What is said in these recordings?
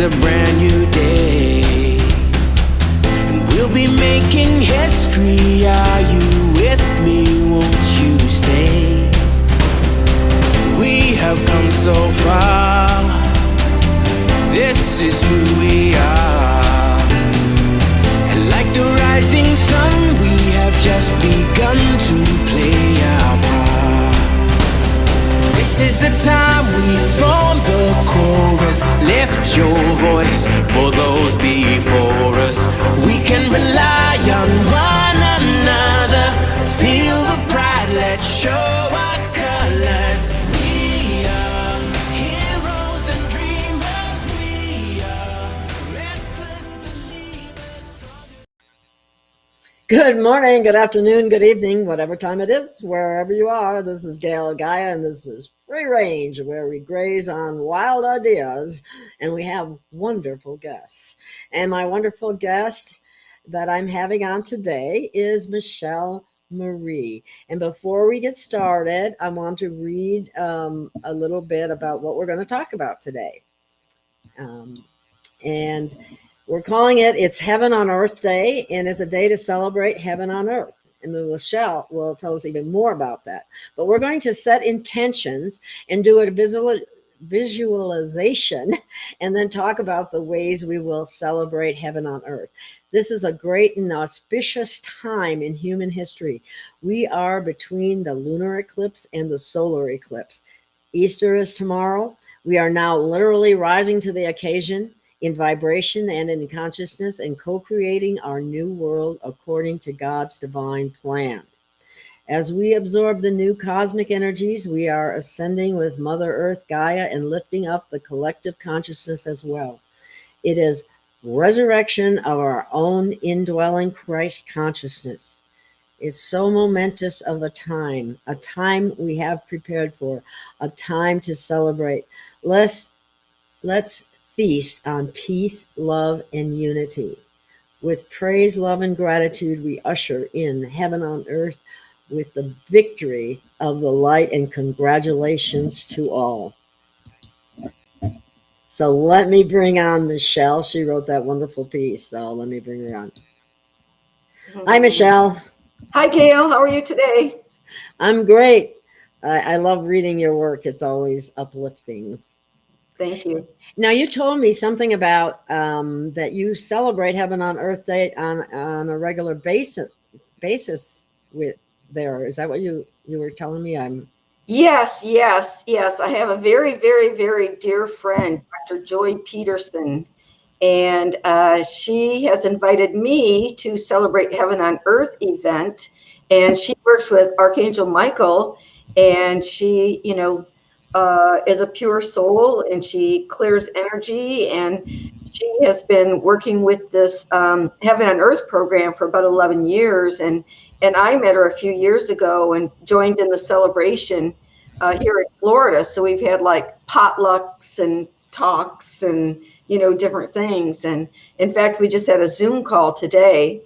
a brand new day, and we'll be making history. Are you with me? Won't you stay? We have come so far. This is who we are. And like the rising sun, we have just begun to play our part. This is the time we form the chorus. Lift your voice for those before us. We can rely on one another. Feel the pride, let's show our colors. We are heroes and dreamers. We are restless believers. Good morning, good afternoon, good evening, whatever time it is, wherever you are. This is Gail of Gaia, and this is Free Range, where we graze on wild ideas, and we have wonderful guests. And my wonderful guest that I'm having on today is Michelle Marie. And before we get started, I want to read a little bit about what we're going to talk about today. And we're calling it It's Heaven on Earth Day, and it's a day to celebrate heaven on earth. And Michelle will tell us even more about that. But we're going to set intentions and do a visualization and then talk about the ways we will celebrate heaven on earth. This is a great and auspicious time in human history. We are between the lunar eclipse and the solar eclipse. Easter is tomorrow. We are now literally rising to the occasion in vibration and in consciousness and co-creating our new world according to God's divine plan. As we absorb the new cosmic energies, we are ascending with Mother Earth, Gaia, and lifting up the collective consciousness as well. It is resurrection of our own indwelling Christ consciousness. It's so momentous of a time we have prepared for, a time to celebrate. Let's feast on peace, love, and unity. With praise, love, and gratitude, we usher in heaven on earth with the victory of the light, and congratulations to all. So let me bring on Michelle. She wrote that wonderful piece, so let me bring her on. Hi, Michelle. Hi, Gail. How are you today? I'm great. I love reading your work. It's always uplifting. Thank you. Now, you told me something about that you celebrate Heaven on Earth Day on a regular basis with there. Is that what you were telling me? Yes. I have a very, very, very dear friend, Dr. Joy Peterson, and she has invited me to celebrate Heaven on Earth event. And she works with Archangel Michael, and she, is a pure soul, and she clears energy, and she has been working with this Heaven on Earth program for about 11 years. And I met her a few years ago and joined in the celebration here in Florida. So we've had like potlucks and talks and, different things. And in fact, we just had a Zoom call today,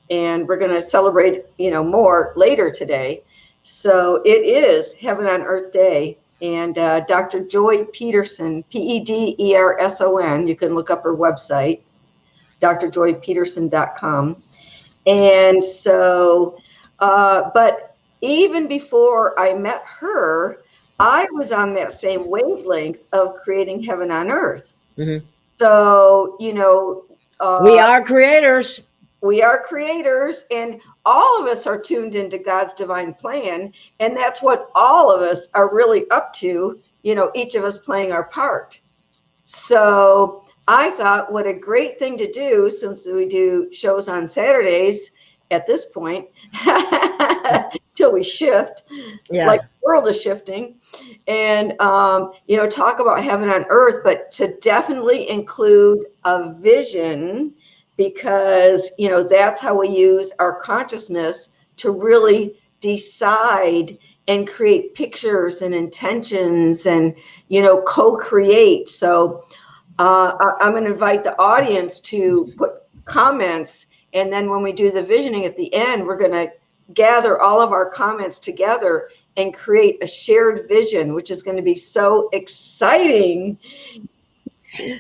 and we're going to celebrate, more later today. So it is Heaven on Earth Day. And Dr. Joy Peterson, Pederson, you can look up her website, drjoypeterson.com. And so, but even before I met her, I was on that same wavelength of creating heaven on earth. Mm-hmm. So, we are creators. We are creators, and all of us are tuned into God's divine plan. And that's what all of us are really up to, each of us playing our part. So I thought, what a great thing to do, since we do shows on Saturdays at this point, till we shift, like the world is shifting, and, talk about heaven on earth, but to definitely include a vision, because, that's how we use our consciousness to really decide and create pictures and intentions and, co-create. So I'm going to invite the audience to put comments. And then when we do the visioning at the end, we're going to gather all of our comments together and create a shared vision, which is going to be so exciting.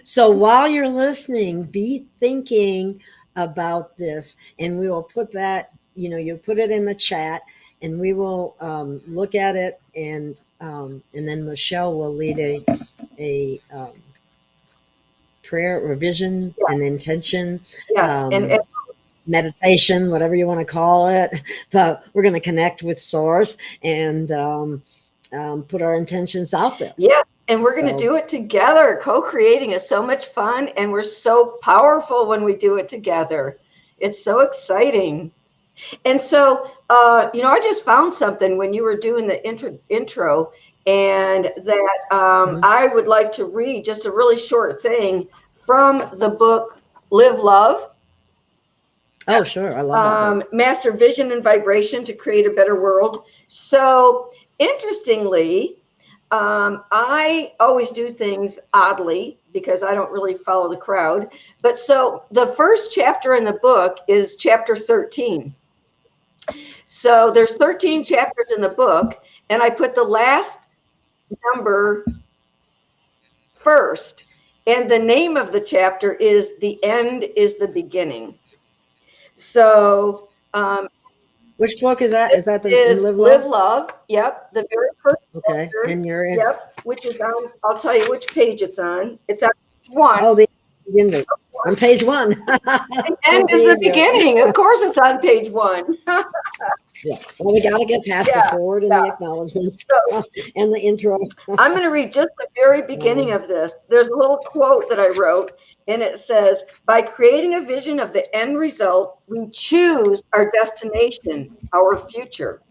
So while you're listening, be thinking about this, and we will put that, you put it in the chat, and we will look at it, and then Michelle will lead a prayer, revision, and Yes, intention. yes, and Meditation, whatever you want to call it, but we're going to connect with Source and put our intentions out there. yes, and we're going to So, do it together. Co-creating is so much fun, and we're so powerful when we do it together. It's so exciting. And so, I just found something when you were doing the intro, and that mhm. I would like to read just a really short thing from the book Live Love. Oh, sure. I love that book. Master Vision and Vibration to Create a Better World. So, interestingly, I always do things oddly because I don't really follow the crowd. But so the first chapter in the book is chapter 13. So there's 13 chapters in the book, and I put the last number first. And the name of the chapter is The End is the Beginning. So Which book is that? this Is that the is Live Live Love? Love. Yep. The very first Okay. chapter. And you're in. Yep. Which is on, I'll tell you which page it's on. It's on page one. Oh, the beginning. On page one. The end It'll be is the easier. beginning. Of course, it's on page one. Yeah. Well, we got to get past the Yeah, forward and yeah. the acknowledgments So and the intro. I'm going to read just the very beginning of this. There's a little quote that I wrote, and it says, by creating a vision of the end result, we choose our destination, our future.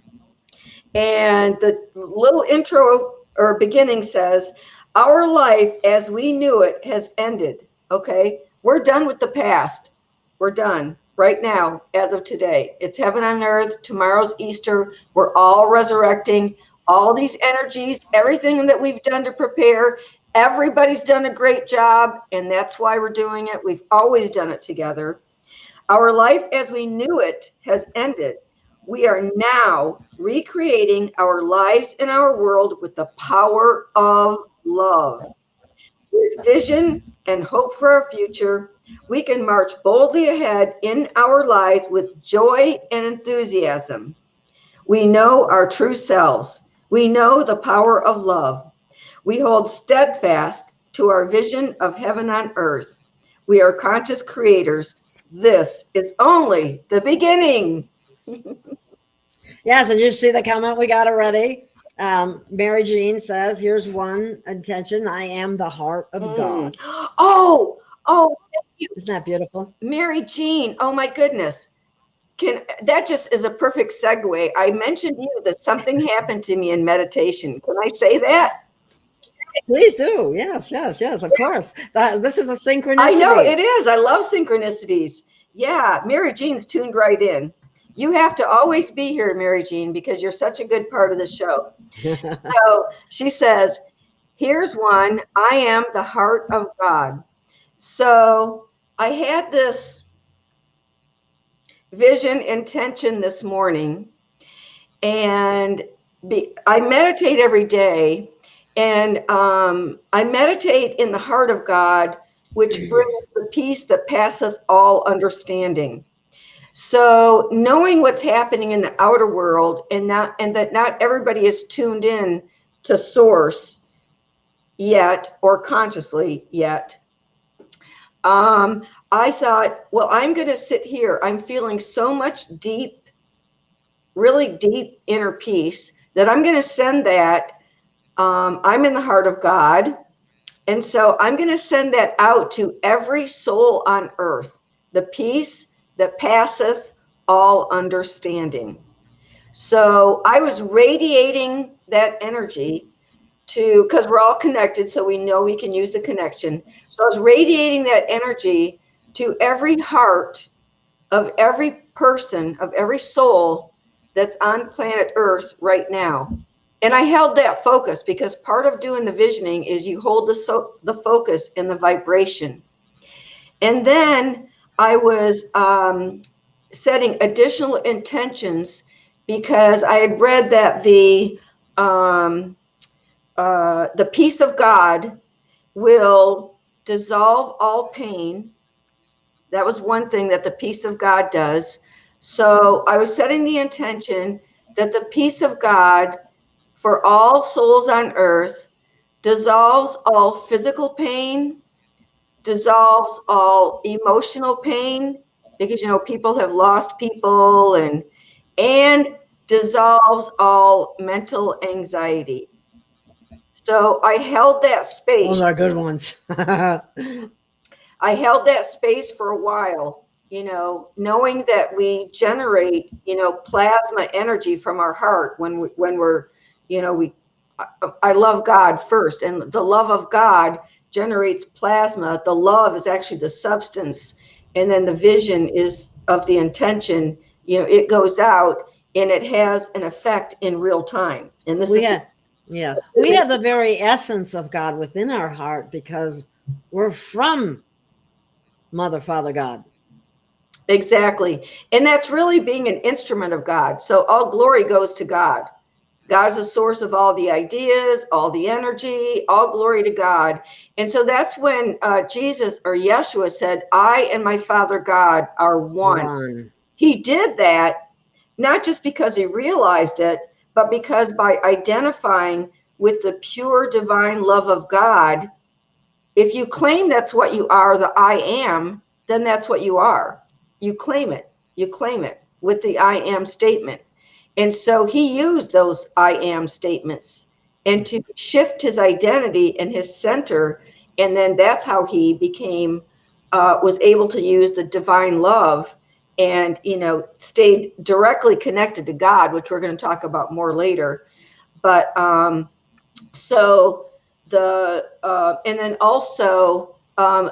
And the little intro or beginning says, our life as we knew it has ended. Okay. We're done with the past. We're done right now, as of today. It's heaven on earth. Tomorrow's Easter. We're all resurrecting. All these energies, everything that we've done to prepare, everybody's done a great job. And that's why we're doing it. We've always done it together. Our life as we knew it has ended. We are now recreating our lives and our world with the power of love. With vision and hope for our future, we can march boldly ahead in our lives with joy and enthusiasm. We know our true selves. We know the power of love. We hold steadfast to our vision of heaven on earth. We are conscious creators. This is only the beginning. Yes, and you see the comment we got already. Mary Jean says, here's one intention. I am the heart of God. Oh, thank you. Isn't that beautiful? Mary Jean. Oh my goodness. That just is a perfect segue. I mentioned to you that something happened to me in meditation. Can I say that? Please do. Yes, of course. This is a synchronicity. I know it is. I love synchronicities. Yeah, Mary Jean's tuned right in. You have to always be here, Mary Jean, because you're such a good part of the show. So she says, here's one. I am the heart of God. So I had this vision intention this morning, and I meditate every day, and I meditate in the heart of God, which brings the peace that passeth all understanding. So knowing what's happening in the outer world, and that not everybody is tuned in to source yet, or consciously yet, I thought, well, I'm going to sit here. I'm feeling so much deep, really deep inner peace that I'm going to send that. I'm in the heart of God. And so I'm going to send that out to every soul on earth, the peace that passeth all understanding. So I was radiating that energy because we're all connected, so we know we can use the connection. So I was radiating that energy to every heart of every person, of every soul that's on planet Earth right now. And I held that focus because part of doing the visioning is you hold the focus in the vibration. And then I was setting additional intentions because I had read that the peace of God will dissolve all pain. That was one thing that the peace of God does. So I was setting the intention that the peace of God for all souls on earth dissolves all physical pain, dissolves all emotional pain, because people have lost people, and dissolves all mental anxiety. So I held that space. Those are good ones. I held that space for a while, knowing that we generate, plasma energy from our heart when we're, I love God first, and the love of God generates plasma. The love is actually the substance, and then the vision is of the intention. It goes out and it has an effect in real time. And this we have the very essence of God within our heart, because we're from Mother, Father, God. Exactly. And that's really being an instrument of God. So all glory goes to God. God is the source of all the ideas, all the energy, all glory to God. And so that's when Jesus or Yeshua said, I and my Father God are one. He did that not just because he realized it, but because by identifying with the pure divine love of God, if you claim that's what you are, the I am, then that's what you are. You claim it with the I am statement. And so he used those I am statements and to shift his identity and his center. And then that's how he became, was able to use the divine love and, stayed directly connected to God, which we're going to talk about more later. But so and then also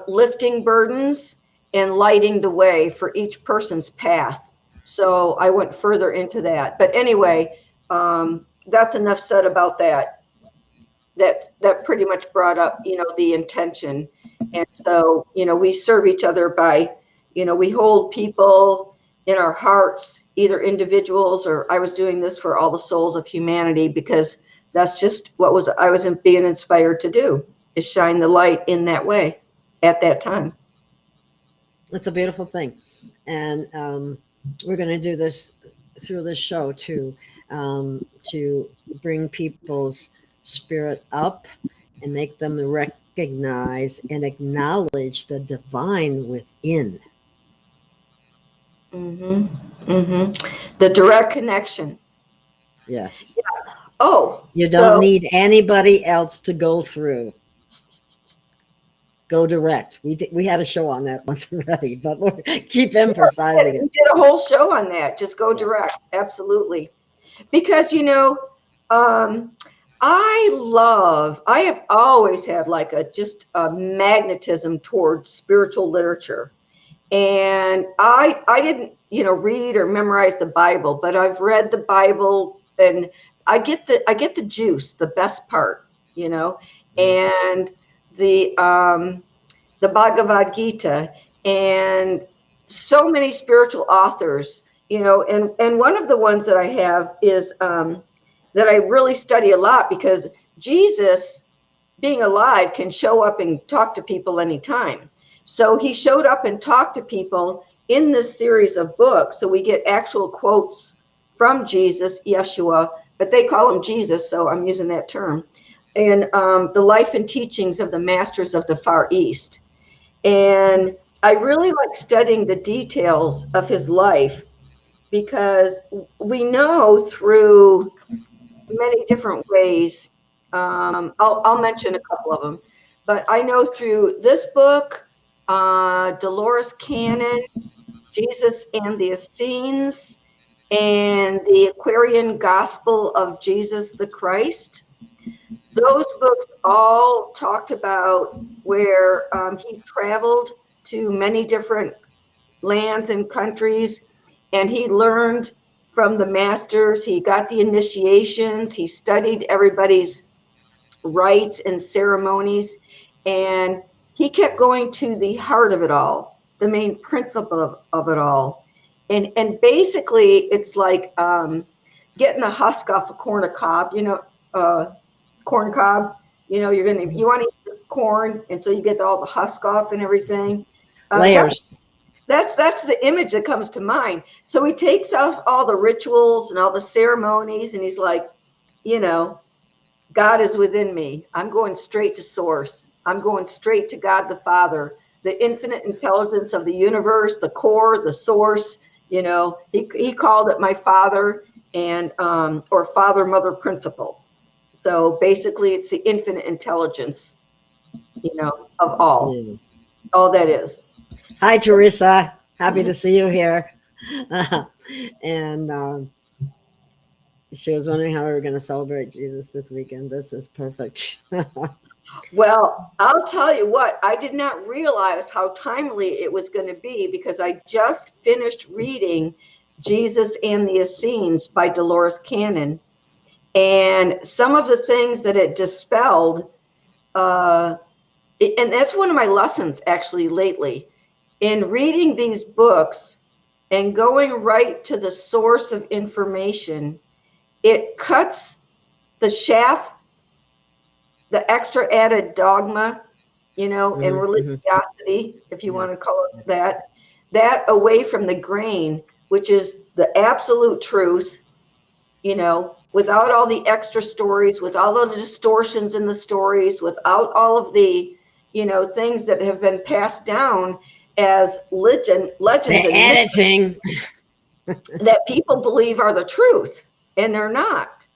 lifting burdens and lighting the way for each person's path. So I went further into that. But anyway, that's enough said about that. That pretty much brought up, the intention. And so, we serve each other by, we hold people in our hearts, either individuals, or I was doing this for all the souls of humanity, because that's just what I was being inspired to do, is shine the light in that way at that time. It's a beautiful thing. And we're going to do this through this show to bring people's spirit up and make them recognize and acknowledge the divine within. The direct connection. Yes. Yeah. Oh, you don't need anybody else to go through. Go direct. We had a show on that once already, but we'll keep emphasizing it. We did a whole show on that. Just go direct. Absolutely. Because, I have always had like just a magnetism towards spiritual literature. And I didn't, read or memorize the Bible, but I've read the Bible, and I get the juice, the best part, and the Bhagavad Gita, and so many spiritual authors, and one of the ones that I have is that I really study a lot, because Jesus, being alive, can show up and talk to people anytime. So he showed up and talked to people in this series of books. So we get actual quotes from Jesus, Yeshua, but they call him Jesus, so I'm using that term. And the life and teachings of the masters of the Far East. And I really like studying the details of his life, because we know through many different ways. I'll mention a couple of them, but I know through this book, Dolores Cannon, Jesus and the Essenes, and the Aquarian Gospel of Jesus the Christ. Those books all talked about where he traveled to many different lands and countries, and he learned from the masters. He got the initiations. He studied everybody's rites and ceremonies, and he kept going to the heart of it all, the main principle of it all. And basically, it's like getting the husk off a corn cob, corn cob. You want to eat corn, and so you get all the husk off and everything. Layers. That's the image that comes to mind. So he takes off all the rituals and all the ceremonies, and he's like, you know, God is within me. I'm going straight to source. I'm going straight to God the Father, the infinite intelligence of the universe, the core, the source. You know, he called it my Father, and or Father Mother principle. So basically, it's the infinite intelligence, you know, of all. Yeah. All that is. Hi, Teresa. Happy to see you here. And she was wondering how we were going to celebrate Jesus this weekend. This is perfect. Well, I'll tell you what, I did not realize how timely it was going to be, because I just finished reading Jesus and the Essenes by Dolores Cannon. And some of the things that it dispelled, and that's one of my lessons actually lately, in reading these books and going right to the source of information. It cuts the shaft, the extra added dogma, you know, and religiosity, if you want to call it that away from the grain, which is the absolute truth, you know, without all the extra stories, without all the distortions in the stories, without all of the, you know, things that have been passed down as legends The and editing. that people believe are the truth, and they're not.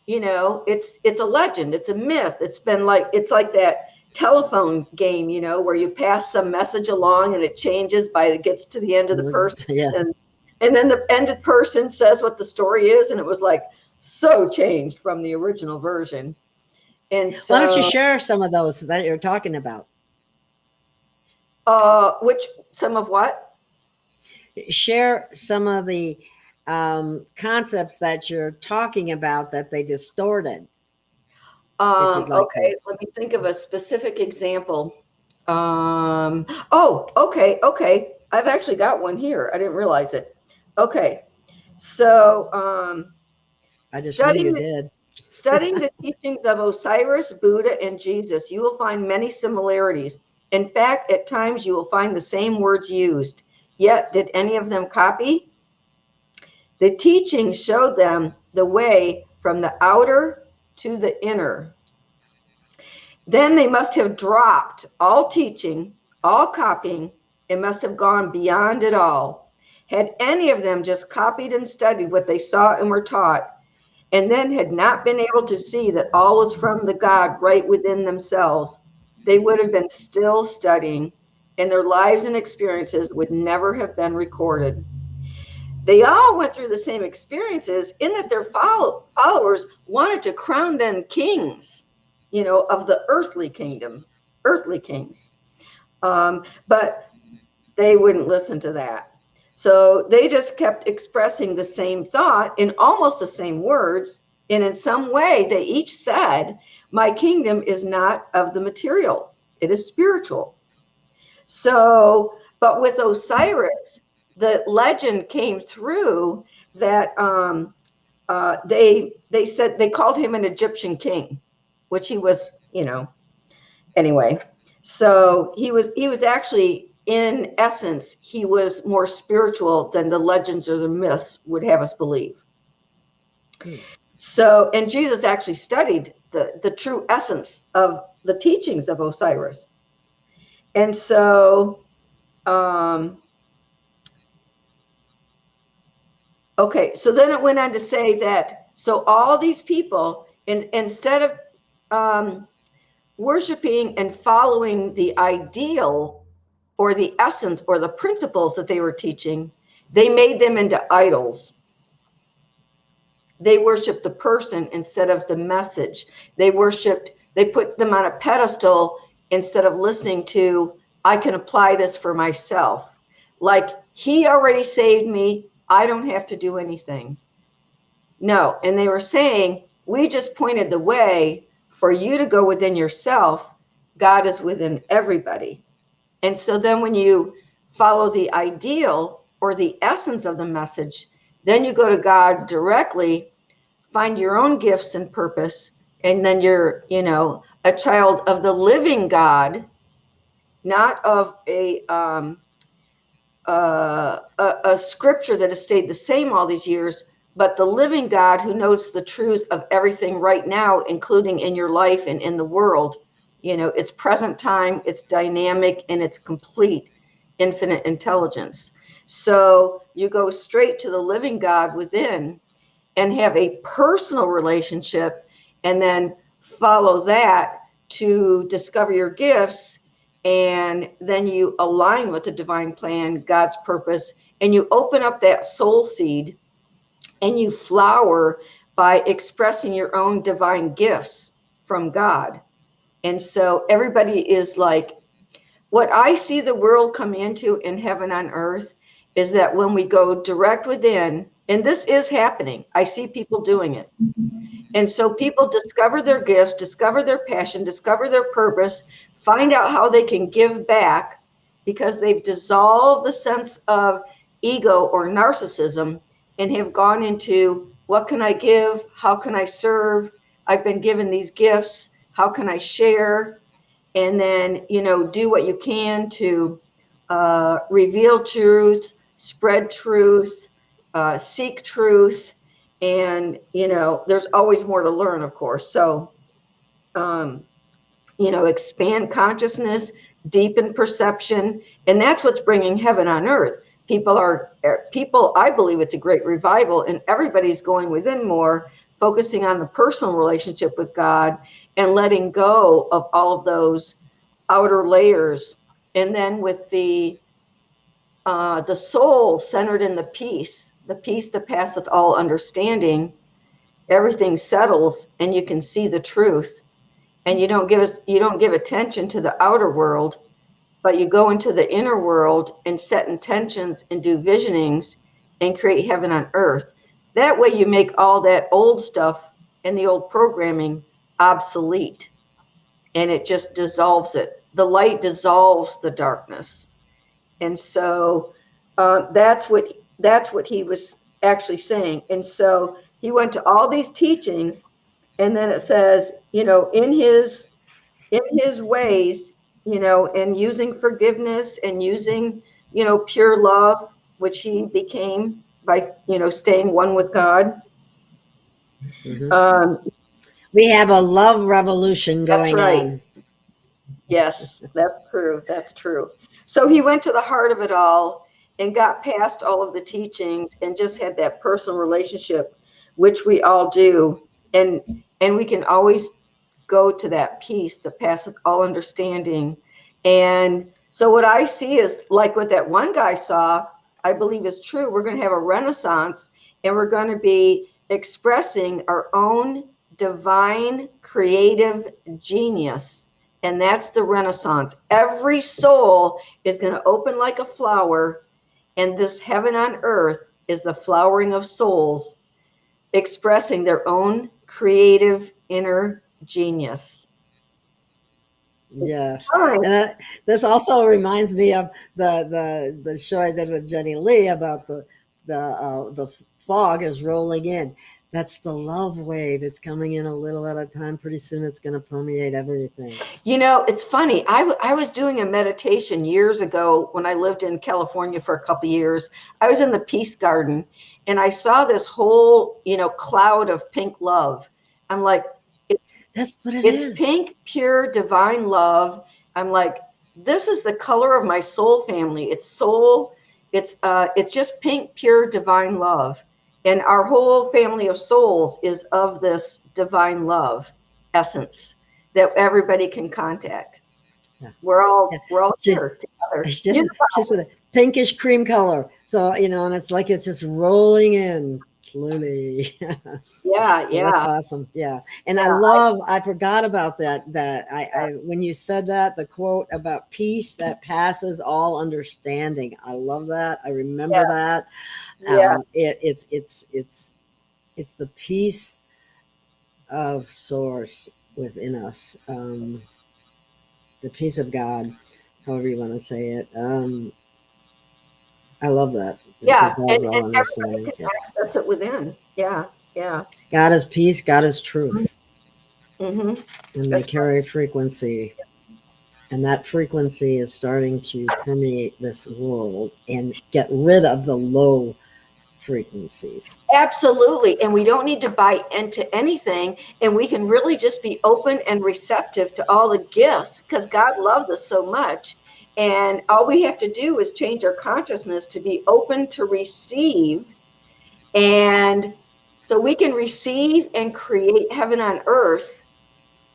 You know, it's a legend, it's a myth. It's like that telephone game, you know, where you pass some message along and it changes by it gets to the end of the person. Yeah. And then the ended person says what the story is, and it was like so changed from the original version. And so Why don't you share some of those that you're talking about? which some of what? Share some of the concepts that you're talking about that they distorted. If you'd like Okay, to. let me think of a specific example. Okay. I've actually got one here. I didn't realize it. Okay. So, I just knew you did. studying the teachings of Osiris, Buddha, and Jesus, you will find many similarities. In fact, at times you will find the same words used. Yet, did any of them copy? The teachings showed them the way from the outer to the inner. Then they must have dropped all teaching, all copying, and must have gone beyond it all. Had any of them just copied and studied what they saw and were taught, and then had not been able to see that all was from the God right within themselves, they would have been still studying, and their lives and experiences would never have been recorded. They all went through the same experiences in that their followers wanted to crown them kings, you know, of the earthly kingdom, earthly kings. But they wouldn't listen to that. So they just kept expressing the same thought in almost the same words. And in some way, they each said, my kingdom is not of the material, it is spiritual. So, but with Osiris, the legend came through that they said they called him an Egyptian king, which he was, you know, anyway. So he was actually, in essence, he was more spiritual than the legends or the myths would have us believe. So, and Jesus actually studied the true essence of the teachings of Osiris. And so, okay, so then it went on to say that, so all these people, instead of worshiping and following the ideal or the essence or the principles that they were teaching, they made them into idols. They worshiped the person instead of the message. They put them on a pedestal instead of listening to, I can apply this for myself. Like, he already saved me, I don't have to do anything. No, and they were saying, we just pointed the way for you to go within yourself. God is within everybody. And so then when you follow the ideal or the essence of the message, then you go to God directly, find your own gifts and purpose, and then you're, you know, a child of the living God, not of a scripture that has stayed the same all these years, but the living God who knows the truth of everything right now, including in your life and in the world. You know, it's present time, it's dynamic, and it's complete, infinite intelligence. So you go straight to the living God within and have a personal relationship, and then follow that to discover your gifts. And then you align with the divine plan, God's purpose, and you open up that soul seed and you flower by expressing your own divine gifts from God. And so everybody is like, what I see the world come into in heaven on earth is that when we go direct within, and this is happening, I see people doing it. And so people discover their gifts, discover their passion, discover their purpose, find out how they can give back because they've dissolved the sense of ego or narcissism and have gone into, what can I give? How can I serve? I've been given these gifts. How can I share? And then, you know, do what you can to reveal truth, spread truth, seek truth. And, you know, there's always more to learn, of course. So, you know, expand consciousness, deepen perception. And that's what's bringing heaven on earth. People, I believe it's a great revival, and everybody's going within more, focusing on the personal relationship with God and letting go of all of those outer layers. And then with the soul centered in the peace that passeth all understanding, everything settles and you can see the truth. And you don't give attention to the outer world, but you go into the inner world and set intentions and do visionings and create heaven on earth. That way you make all that old stuff and the old programming obsolete, and it just dissolves it. The light dissolves the darkness. And so that's what he was actually saying. And so he went to all these teachings, and then it says, you know, in his ways, you know, and using forgiveness and using, you know, pure love, which he became by, you know, staying one with God. Mm-hmm. We have a love revolution going on. Yes, that's true. That's true. So he went to the heart of it all and got past all of the teachings and just had that personal relationship, which we all do. And we can always go to that peace that passeth all understanding. And so what I see is like what that one guy saw, I believe is true. We're going to have a renaissance, and we're going to be expressing our own divine creative genius. And that's the renaissance. Every soul is going to open like a flower, and this heaven on earth is the flowering of souls expressing their own creative inner genius. Yes. And this also reminds me of the show I did with Jenny Lee about the fog is rolling in. That's the love wave. It's coming in a little at a time. Pretty soon it's going to permeate everything. You know, it's funny. I was doing a meditation years ago when I lived in California for a couple of years. I was in the Peace Garden, and I saw this whole, you know, cloud of pink love. I'm like, that's what it is. It's pink, pure, divine love. I'm like, this is the color of my soul family. It's soul. It's just pink, pure, divine love. And our whole family of souls is of this divine love essence that everybody can contact. Yeah. We're all here together. Just a pinkish cream color. So, you know, and it's like it's just rolling in slowly. Yeah, yeah. That's awesome. Yeah. And yeah, I forgot about that. When you said that, the quote about peace that passes all understanding. I love that. I remember that. Yeah. It's the peace of source within us. The peace of God, however you want to say it. I love that. It dissolves all understandings. Access it within. Yeah, yeah. God is peace. God is truth. Mm-hmm. And they carry frequency. And that frequency is starting to permeate this world and get rid of the low frequencies. Absolutely. And we don't need to buy into anything. And we can really just be open and receptive to all the gifts because God loved us so much. And all we have to do is change our consciousness to be open to receive. And so we can receive and create heaven on earth.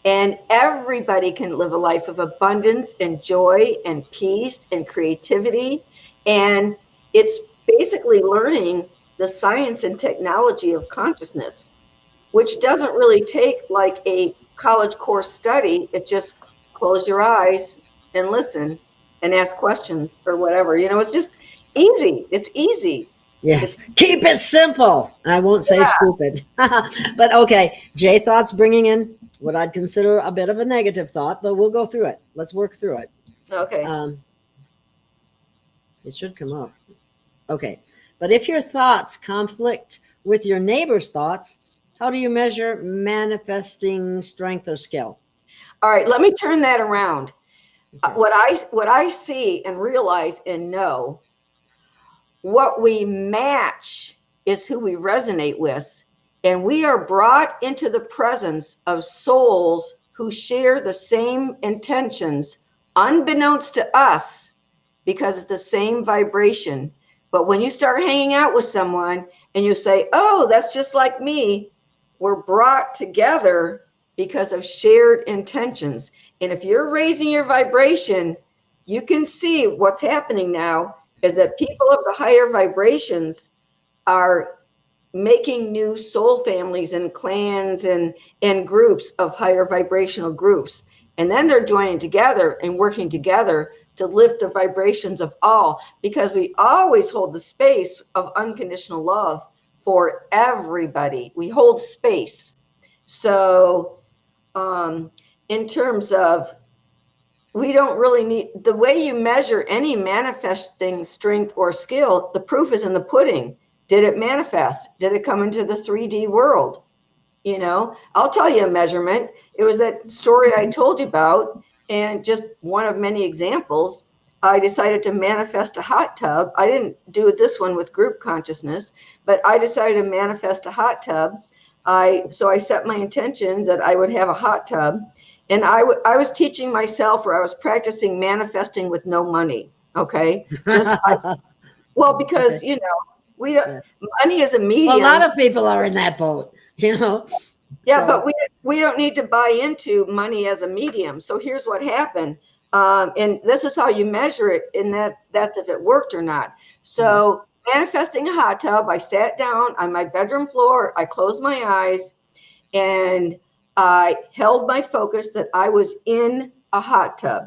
And everybody can live a life of abundance and joy and peace and creativity. And it's basically learning the science and technology of consciousness, which doesn't really take like a college course study. It's just close your eyes and listen and ask questions or whatever. It's just easy. It's easy. Yes, keep it simple. I won't say stupid. But okay, Jay thoughts bringing in what I'd consider a bit of a negative thought, but we'll go through it. Let's work through it. Okay. It should come up. Okay, but if your thoughts conflict with your neighbor's thoughts, how do you measure manifesting strength or skill? All right, let me turn that around. Okay. What I see and realize and know, what we match is who we resonate with. And we are brought into the presence of souls who share the same intentions, unbeknownst to us, because it's the same vibration. But when you start hanging out with someone and you say, oh, that's just like me, we're brought together because of shared intentions. And if you're raising your vibration, you can see what's happening now is that people of the higher vibrations are making new soul families and clans and groups of higher vibrational groups. And then they're joining together and working together to lift the vibrations of all, because we always hold the space of unconditional love for everybody. We hold space. So in terms of, we don't really need, the way you measure any manifesting strength or skill, the proof is in the pudding. Did it manifest? Did it come into the 3D world? I'll tell you a measurement. It was that story I told you about, and just one of many examples. I decided to manifest a hot tub. I didn't do this one with group consciousness, but I decided to manifest a hot tub. So I set my intention that I would have a hot tub. And I was teaching myself, or I was practicing manifesting with no money. Okay. Well, because, Okay. we don't, money is a medium. Well, a lot of people are in that boat, Yeah, So- but we don't need to buy into money as a medium. So here's what happened. And this is how you measure it, and that's if it worked or not. So manifesting a hot tub, I sat down on my bedroom floor, I closed my eyes, and I held my focus that I was in a hot tub.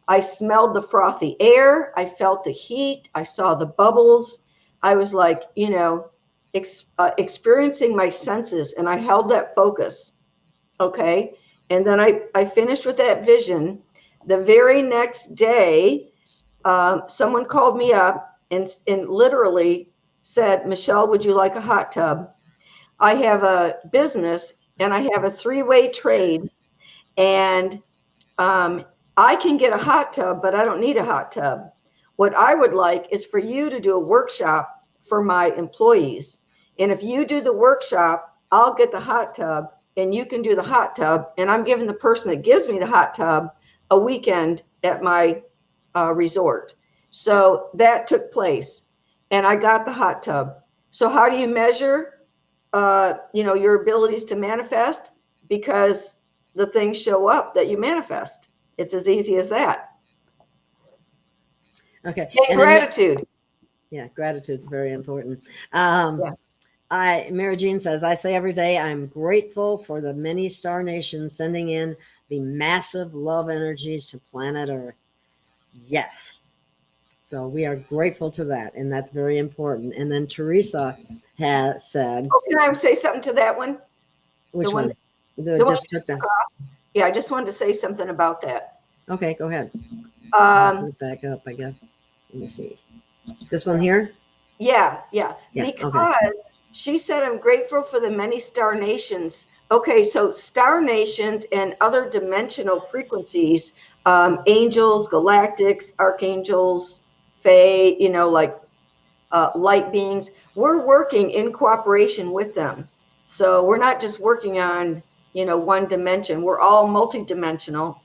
I smelled the frothy air. I felt the heat. I saw the bubbles. I was like, experiencing my senses, and I held that focus. Okay. And then I finished with that vision. The very next day, someone called me up and literally said, Michelle, would you like a hot tub? I have a business and I have a 3-way trade, and I can get a hot tub, but I don't need a hot tub. What I would like is for you to do a workshop for my employees. And if you do the workshop, I'll get the hot tub and you can do the hot tub. And I'm giving the person that gives me the hot tub a weekend at my resort. So that took place and I got the hot tub. So how do you measure, your abilities to manifest? Because the things show up that you manifest. It's as easy as that. Okay. And gratitude. Gratitude's very important. Mary Jean says, I say every day, I'm grateful for the many star nations sending in the massive love energies to planet Earth. Yes. So we are grateful to that. And that's very important. And then Teresa has said. Oh, can I say something to that one? Which one? Just took down. Yeah, I just wanted to say something about that. Okay, go ahead. Put it back up, I guess. Let me see. This one here? Yeah. Because She said, I'm grateful for the many star nations. Okay, so star nations and other dimensional frequencies, angels, galactics, archangels, fae, like light beings, we're working in cooperation with them. So we're not just working on, one dimension. We're all multidimensional.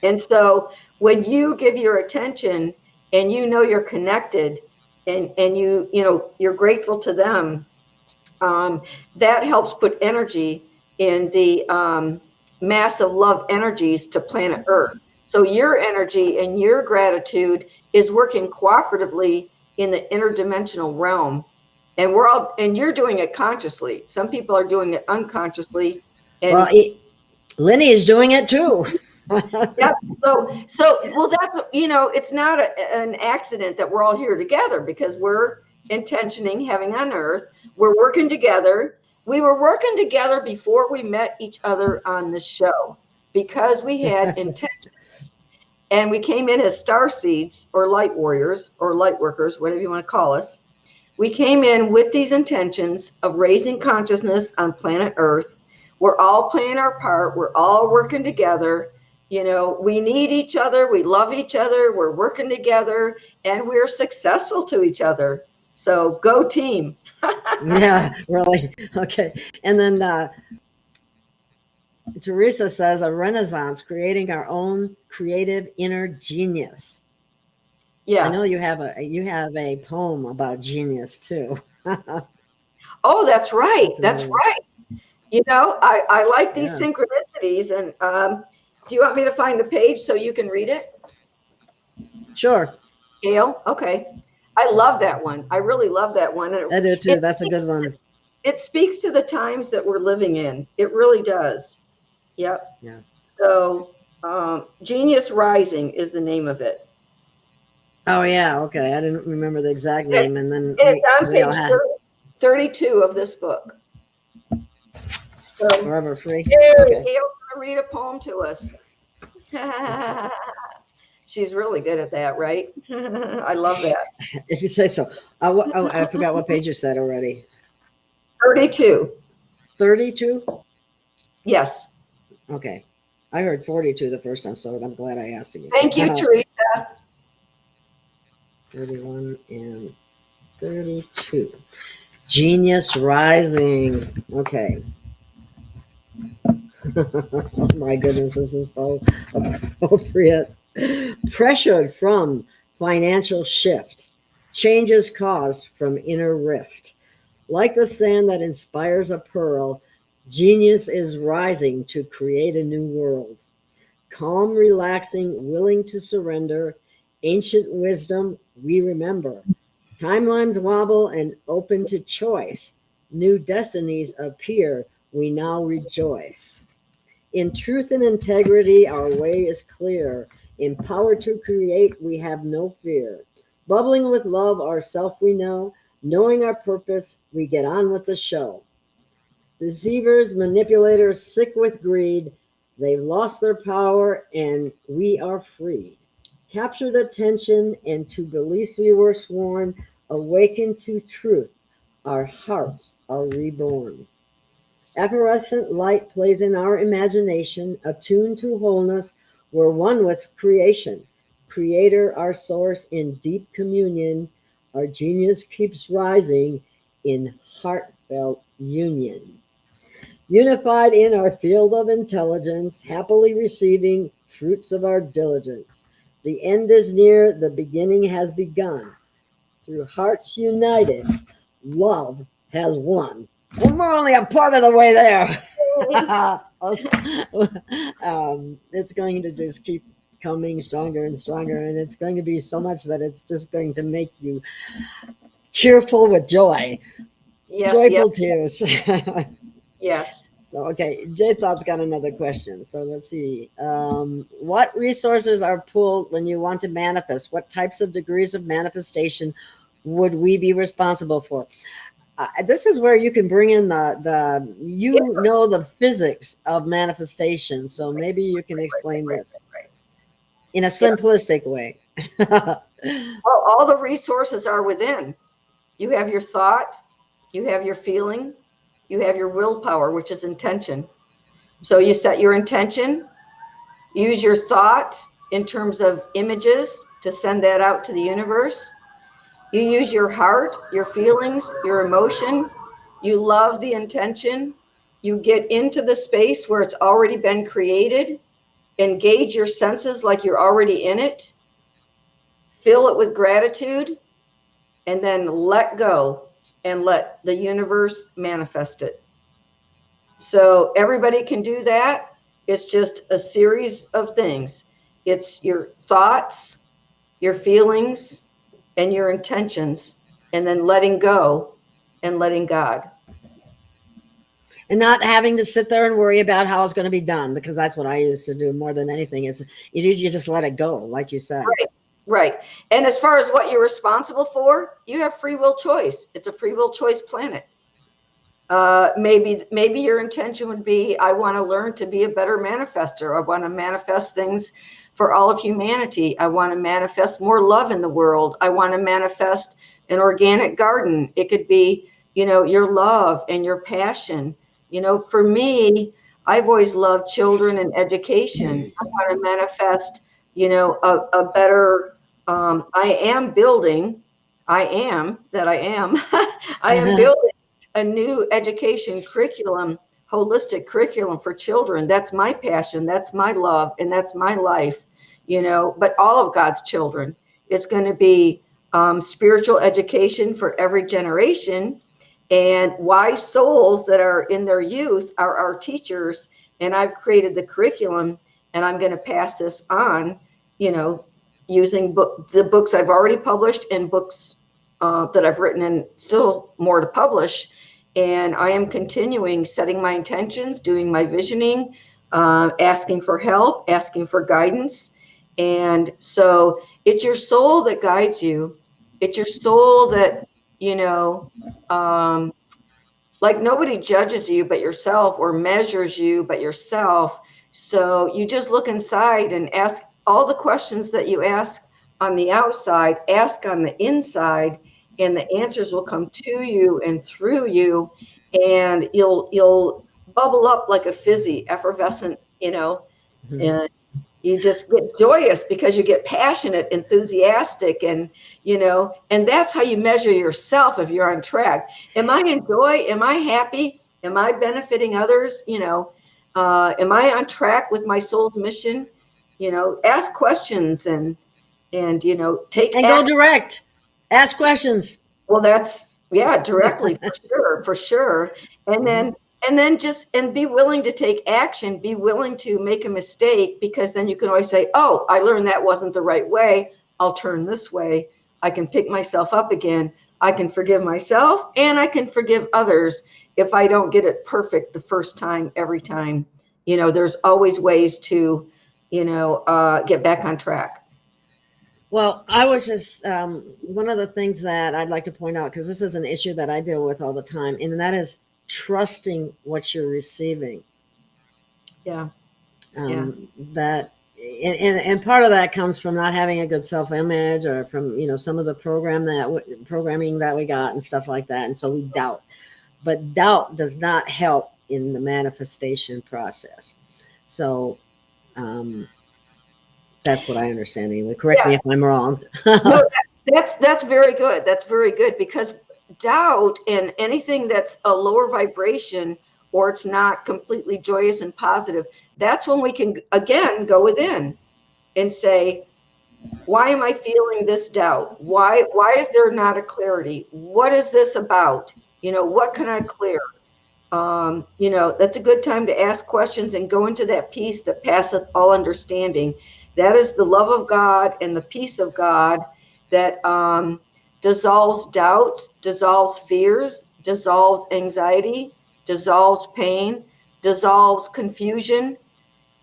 And so when you give your attention and you're connected and you're grateful to them, that helps put energy in the massive love energies to planet Earth. So your energy and your gratitude is working cooperatively in the interdimensional realm. And you're doing it consciously. Some people are doing it unconsciously. And Well, Lenny is doing it too. yeah, well, that's, it's not an accident that we're all here together, because we're intentioning heaven on earth. We're working together. We were working together before we met each other on this show, because we had intentions, and we came in as star seeds or light warriors or light workers, whatever you want to call us. We came in with these intentions of raising consciousness on planet Earth. We're all playing our part. We're all working together. We need each other. We love each other. We're working together, and we're successful to each other. So go team. Yeah, really. Okay. And then Teresa says a renaissance, creating our own creative inner genius. Yeah. I know you have a poem about genius too. Oh, that's right. That's right. I like these Yeah. synchronicities. And do you want me to find the page so you can read it, Sure. Gail? Okay. I love that one. I really love that one. I do too. That's a good one. It speaks to the times that we're living in. It really does. Yep. Yeah. So Genius Rising is the name of it. Oh yeah. Okay. I didn't remember the exact name. And then it's on we all page had 32 of this book. So, Forever Free. Gail's Okay. going to read a poem to us. She's really good at that, right? I love that. If you say so. I forgot what page you said already. 32. 32? Yes. Okay. I heard 42 the first time, so I'm glad I asked again. Thank you, Teresa. 31 and 32. Genius Rising. Okay. Oh my goodness, this is so appropriate. Pressured from financial shift, changes caused from inner rift. Like the sand that inspires a pearl, genius is rising to create a new world. Calm, relaxing, willing to surrender, ancient wisdom we remember. Timelines wobble and open to choice. New destinies appear, we now rejoice. In truth and integrity, our way is clear. Empowered to create, we have no fear. Bubbling with love, ourself we know. Knowing our purpose, we get on with the show. Deceivers, manipulators, sick with greed, they've lost their power and we are freed. Captured attention and to beliefs we were sworn, awakened to truth, our hearts are reborn. Effervescent light plays in our imagination, attuned to wholeness, we're one with creation. Creator, our source in deep communion, our genius keeps rising in heartfelt union. Unified in our field of intelligence, happily receiving fruits of our diligence. The end is near, the beginning has begun. Through hearts united, love has won. And we're only a part of the way there. It's going to just keep coming stronger and stronger, and it's going to be so much that it's just going to make you tearful with joy. Yes, Joyful tears. Yes. So, okay, J Thought's got another question. So let's see. What resources are pulled when you want to manifest? What types of degrees of manifestation would we be responsible for? This is where you can bring in the physics of manifestation. So maybe you can explain this in a simplistic way. Well, all the resources are within. You have your thought, you have your feeling, you have your willpower, which is intention. So you set your intention, use your thought in terms of images to send that out to the universe. You use your heart, your feelings, your emotion. You love the intention. You get into the space where it's already been created. Engage your senses like you're already in it. Fill it with gratitude, and then let go and let the universe manifest it. So everybody can do that. It's just a series of things. It's your thoughts, your feelings, and your intentions, and then letting go and letting God. And not having to sit there and worry about how it's going to be done, because that's what I used to do more than anything. It's you just let it go, like you said. Right. And as far as what you're responsible for, you have free will choice. It's a free will choice planet. Maybe your intention would be, I want to learn to be a better manifester. I want to manifest things for all of humanity. I want to manifest more love in the world. I want to manifest an organic garden. It could be, your love and your passion. For me, I've always loved children and education. I want to manifest, a better, I am building building a new education curriculum, holistic curriculum for children. That's my passion. That's my love. And that's my life, but all of God's children. It's going to be spiritual education for every generation. And wise souls that are in their youth are our teachers. And I've created the curriculum, and I'm going to pass this on, using the books I've already published and books that I've written and still more to publish. And I am continuing setting my intentions, doing my visioning, asking for help, asking for guidance. And so it's your soul that guides you. It's your soul that, like nobody judges you but yourself, or measures you but yourself. So you just look inside and ask all the questions that you ask on the outside, ask on the inside, and the answers will come to you and through you, and you'll bubble up like a fizzy, effervescent, and you just get joyous because you get passionate, enthusiastic, and and that's how you measure yourself if you're on track. Am I in joy? Am I happy? Am I benefiting others? Am I on track with my soul's mission? Ask questions and take and go direct. Ask questions. Well, that's directly for sure. And then just be willing to take action, be willing to make a mistake, because then you can always say, oh, I learned that wasn't the right way. I'll turn this way. I can pick myself up again. I can forgive myself, and I can forgive others if I don't get it perfect the first time, every time. There's always ways to, get back on track. Well, I was just, one of the things that I'd like to point out, because this is an issue that I deal with all the time, and that is trusting what you're receiving. Yeah. That, and part of that comes from not having a good self-image, or from, some of the programming that we got and stuff like that. And so we doubt, but doubt does not help in the manifestation process. So, that's what I understand. Anyway, correct me if I'm wrong. No, that's very good. That's very good, because doubt and anything that's a lower vibration, or it's not completely joyous and positive, that's when we can again go within and say, why am I feeling this doubt? Why is there not a clarity? What is this about? What can I clear? That's a good time to ask questions and go into that peace that passeth all understanding. That is the love of God and the peace of God that dissolves doubts, dissolves fears, dissolves anxiety, dissolves pain, dissolves confusion.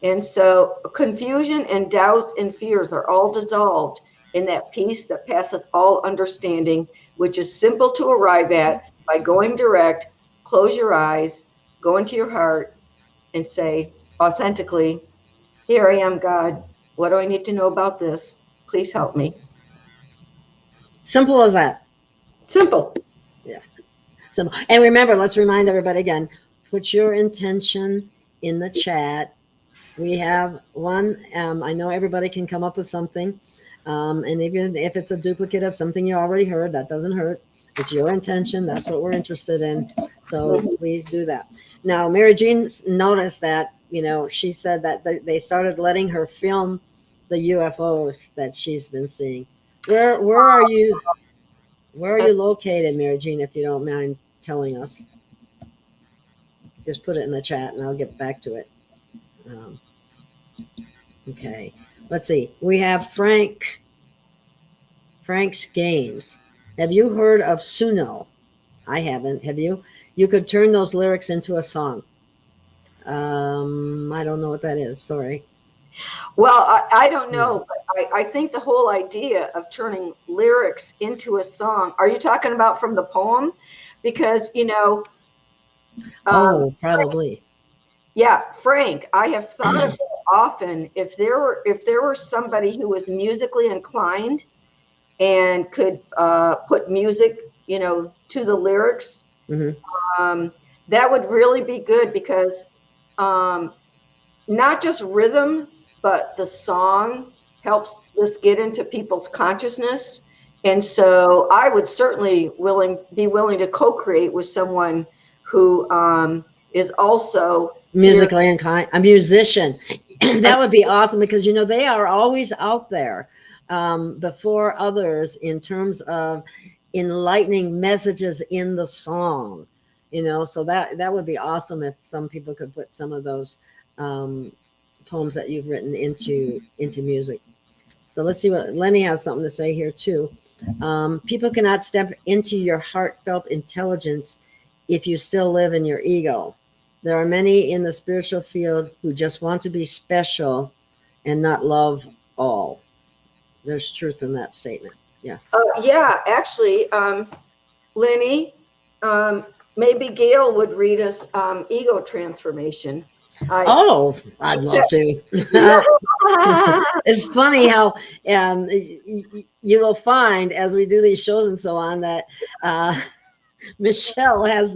And so confusion and doubts and fears are all dissolved in that peace that passeth all understanding, which is simple to arrive at by going direct. Close your eyes, go into your heart, and say authentically, here I am, God. What do I need to know about this? Please help me. Simple as that. Simple. Yeah. So, and remember, let's remind everybody again, put your intention in the chat. We have one. I know everybody can come up with something. And even if it's a duplicate of something you already heard, that doesn't hurt. It's your intention. That's what we're interested in. So please do that. Now, Mary Jean noticed that, she said that they started letting her film the UFOs that she's been seeing. Where are you? Where are you located, Mary Jean, if you don't mind telling us? Just put it in the chat and I'll get back to it. Okay. Let's see. We have Frank's Games. Have you heard of Suno? I haven't. Have you? You could turn those lyrics into a song. I don't know what that is. Sorry. Well, I don't know, but I think the whole idea of turning lyrics into a song, are you talking about from the poem? Because, Probably. Yeah, Frank, I have thought of it often. If there were somebody who was musically inclined and could put music, to the lyrics, that would really be good because not just rhythm, but the song helps this get into people's consciousness. And so I would certainly be willing to co-create with someone who is also musically inclined, a musician. That would be awesome because they are always out there before others in terms of enlightening messages in the song. So that would be awesome if some people could put some of those poems that you've written into music. So let's see what Lenny has something to say here too. People cannot step into your heartfelt intelligence if you still live in your ego. There are many in the spiritual field who just want to be special and not love all. There's truth in that statement. Yeah. Yeah, actually, Lenny, maybe Gail would read us ego transformation. I'd love to. It's funny how you will find as we do these shows and so on that Michelle has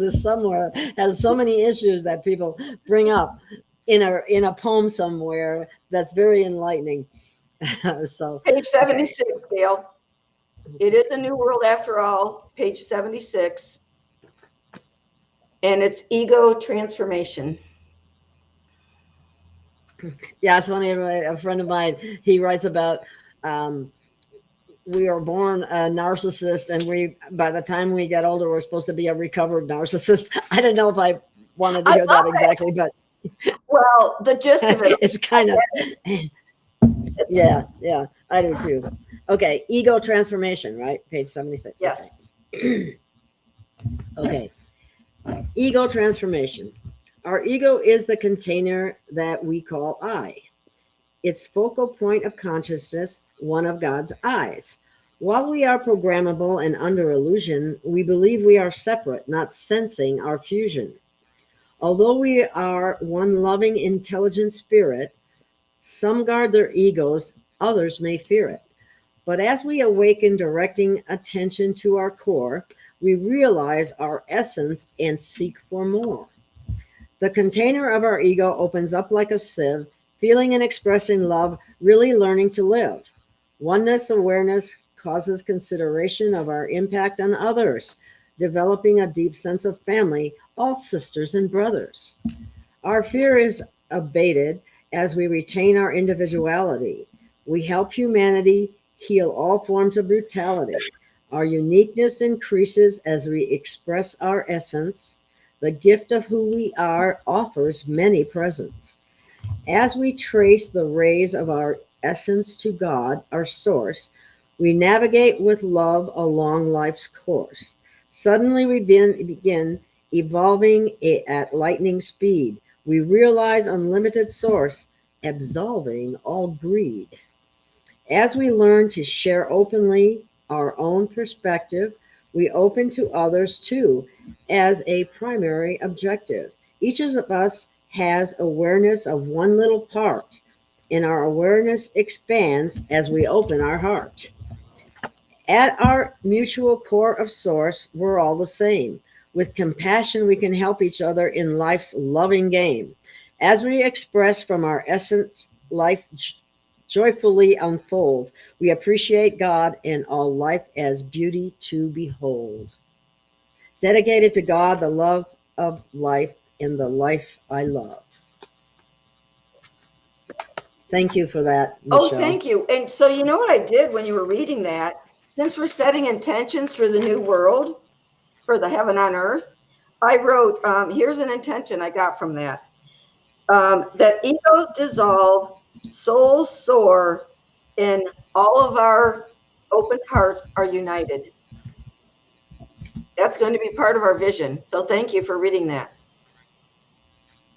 so many issues that people bring up in a poem somewhere that's very enlightening. So page 76, okay. Gail. It is a new world after all, page 76. And it's ego transformation. Yeah, it's funny. A friend of mine, he writes about we are born a narcissist, and by the time we get older, we're supposed to be a recovered narcissist. I don't know if I wanted to hear that exactly, but well, the gist of it, it's kind of yeah, I do too. Okay, ego transformation, right? Page 76. Yes. Okay. Ego transformation. Our ego is the container that we call I. Its focal point of consciousness, one of God's eyes. While we are programmable and under illusion, we believe we are separate, not sensing our fusion. Although we are one loving, intelligent spirit, some guard their egos, others may fear it. But as we awaken, directing attention to our core, we realize our essence and seek for more. The container of our ego opens up like a sieve, feeling and expressing love, really learning to live. Oneness awareness causes consideration of our impact on others, developing a deep sense of family, all sisters and brothers. Our fear is abated as we retain our individuality. We help humanity heal all forms of brutality. Our uniqueness increases as we express our essence. The gift of who we are offers many presents. As we trace the rays of our essence to God, our source, we navigate with love along life's course. Suddenly we begin evolving at lightning speed. We realize unlimited source, absolving all greed. As we learn to share openly our own perspective, we open to others too as a primary objective. Each of us has awareness of one little part, and our awareness expands as we open our heart. At our mutual core of source, we're all the same. With compassion, we can help each other in life's loving game. As we express from our essence, life joyfully unfolds. We appreciate God and all life as beauty to behold. Dedicated to God, the love of life, and the life I love. Thank you for that, Oh, Michelle. thank you. And so, you know what I did when you were reading that? Since we're setting intentions for the new world, for the heaven on earth, I wrote, here's an intention I got from that. That egos dissolve, souls soar, and all of our open hearts are united. That's going to be part of our vision. So thank you for reading that.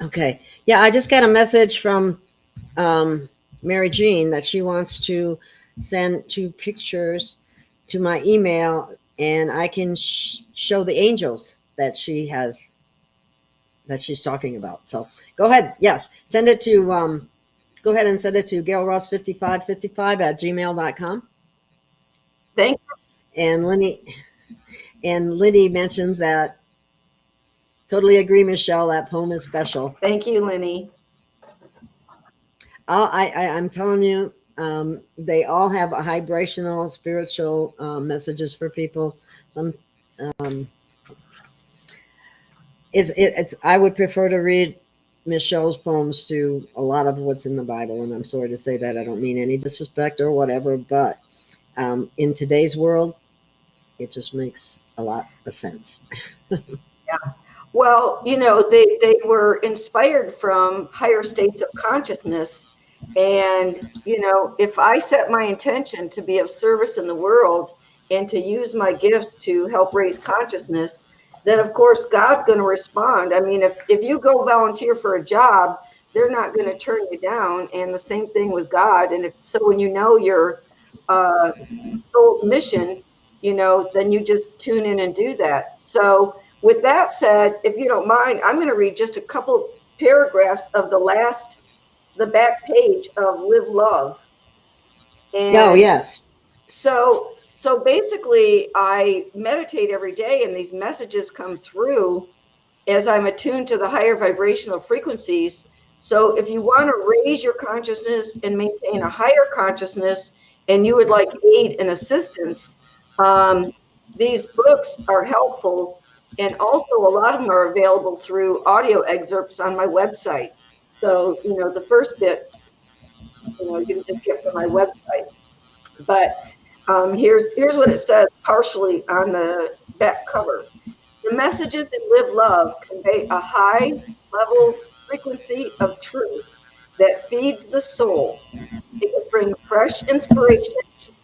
Okay. Yeah, I just got a message from Mary Jean that she wants to send 2 pictures to my email, and I can show the angels that she has, that she's talking about. So go ahead. Yes. Send it to, go ahead and send it to gailross5555@gmail.com. Thank you. And Lenny mentions that, totally agree, Michelle, that poem is special. Thank you, Lenny. I'm telling you, they all have a vibrational, spiritual messages for people. Some, it's. I would prefer to read Michelle's poems to a lot of what's in the Bible, and I'm sorry to say that. I don't mean any disrespect or whatever, but in today's world, it just makes a lot of sense. Yeah. Well, you know, they were inspired from higher states of consciousness. And, you know, if I set my intention to be of service in the world and to use my gifts to help raise consciousness, then of course God's going to respond. I mean, if you go volunteer for a job, they're not going to turn you down. And the same thing with God. And so when you know your soul's mission, you know, then you just tune in and do that. So with that said, if you don't mind, I'm going to read just a couple paragraphs of the back page of Live Love. And Oh, yes. So basically, I meditate every day, and these messages come through as I'm attuned to the higher vibrational frequencies. So if you want to raise your consciousness and maintain a higher consciousness, and you would like aid and assistance, these books are helpful. And also a lot of them are available through audio excerpts on my website. So, you know, the first bit, you know, you can just get from my website. But here's what it says partially on the back cover. The messages in Live Love convey a high level frequency of truth that feeds the soul. It can bring fresh inspiration,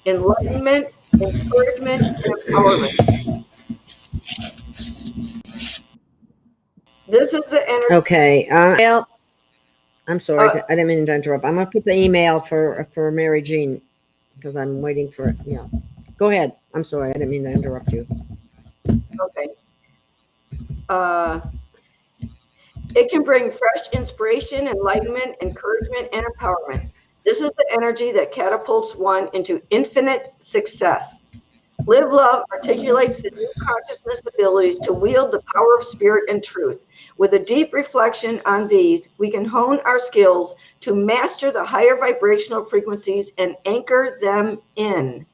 enlightenment, encouragement, and empowerment. This is the energy. Okay. I'm sorry. I didn't mean to interrupt. I'm going to put the email for Mary Jean because I'm waiting for it. Yeah. Go ahead. I'm sorry. I didn't mean to interrupt you. Okay. It can bring fresh inspiration, enlightenment, encouragement, and empowerment. This is the energy that catapults one into infinite success. Live Love articulates the new consciousness abilities to wield the power of spirit and truth. With a deep reflection on these, we can hone our skills to master the higher vibrational frequencies and anchor them in.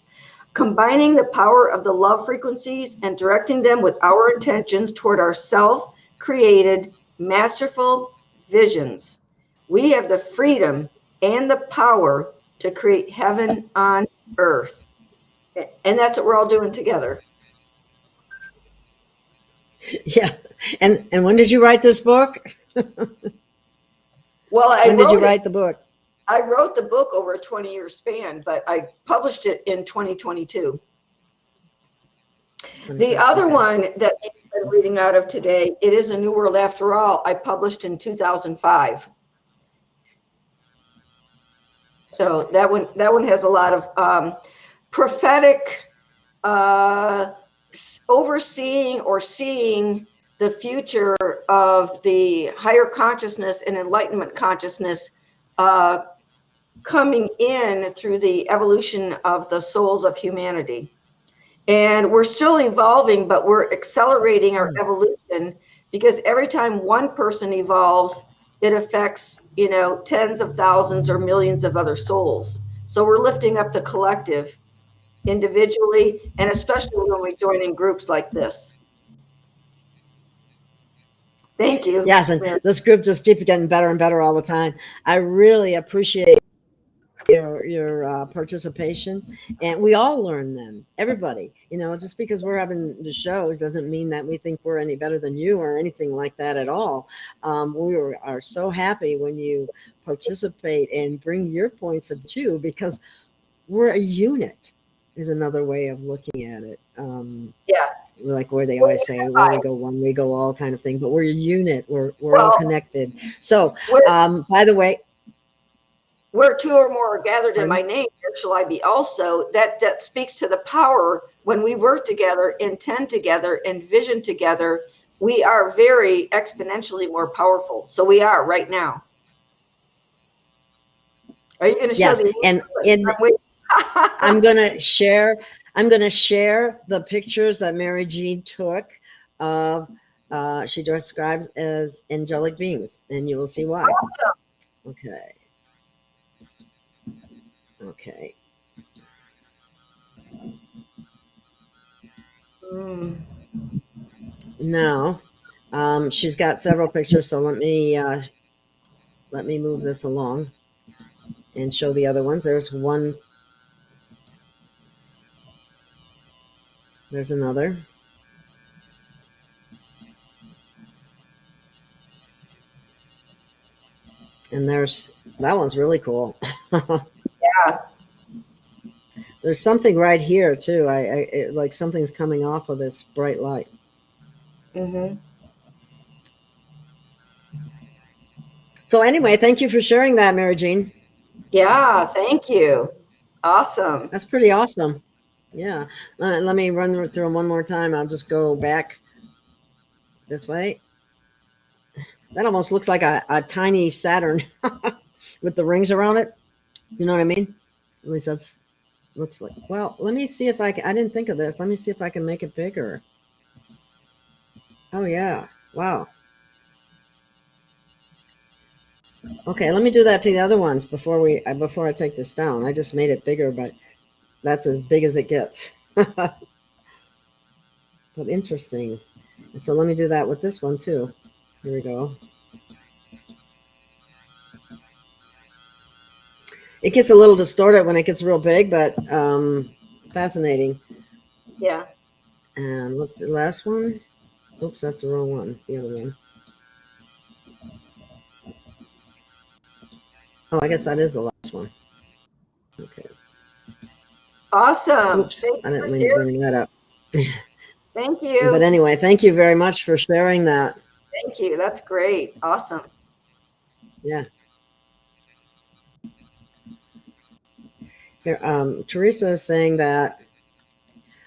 Combining the power of the love frequencies and directing them with our intentions toward our self-created, masterful visions, we have the freedom and the power to create heaven on earth. And that's what we're all doing together. Yeah. And when did you write this book? Well, when did you write the book? I wrote the book over a 20-year span, but I published it in 2022. The other one that I'm reading out of today, It Is a New World After All, I published in 2005. So that one has a lot of prophetic overseeing or seeing the future of the higher consciousness and enlightenment consciousness coming in through the evolution of the souls of humanity. And we're still evolving, but we're accelerating our evolution, because every time one person evolves, it affects, tens of thousands or millions of other souls. So we're lifting up the collective individually, and especially when we join in groups like this. Thank you. Yes, and Mary. this group just keeps getting better and better all the time. I really appreciate your participation, and we all learn them. Everybody, just because we're having the show doesn't mean that we think we're any better than you or anything like that at all. Are so happy when you participate and bring your points of view, because we're a unit. Is another way of looking at it. Yeah. Like where they always say, where we go one, we go all kind of thing, but we're a unit. We're all connected. So, by the way, where two or more are gathered in my name, there shall I be also. That speaks to the power when we work together, intend together, envision together. We are very exponentially more powerful. So we are right now. Are you going to show the? And I'm going to share the pictures that Mary Jean took of. She describes as angelic beings, and you will see why. Awesome. Okay. Now, she's got several pictures, so let me move this along and show the other ones. There's one. There's another. And that one's really cool. Yeah. There's something right here too. It, like something's coming off of this bright light. So anyway, thank you for sharing that, Mary Jean. Yeah, thank you. Awesome. That's pretty awesome. Yeah. Let me run through them one more time. I'll just go back this way. That almost looks like a tiny Saturn with the rings around it. You know what I mean? At least that's looks like. Well, let me see if I can. I didn't think of this. Let me see if I can make it bigger. Oh yeah. Wow. Okay, let me do that to the other ones before I take this down. I just made it bigger, but that's as big as it gets. But interesting. And so let me do that with this one too. Here we go. It gets a little distorted when it gets real big, but fascinating. Yeah. And what's the last one? Oops, that's the wrong one. The other one. Oh, I guess that is the last one. Okay. Awesome. Oops, I didn't mean to bring that up. Thank you. But anyway, thank you very much for sharing that. Thank you. That's great. Awesome. Yeah. Here, Teresa is saying that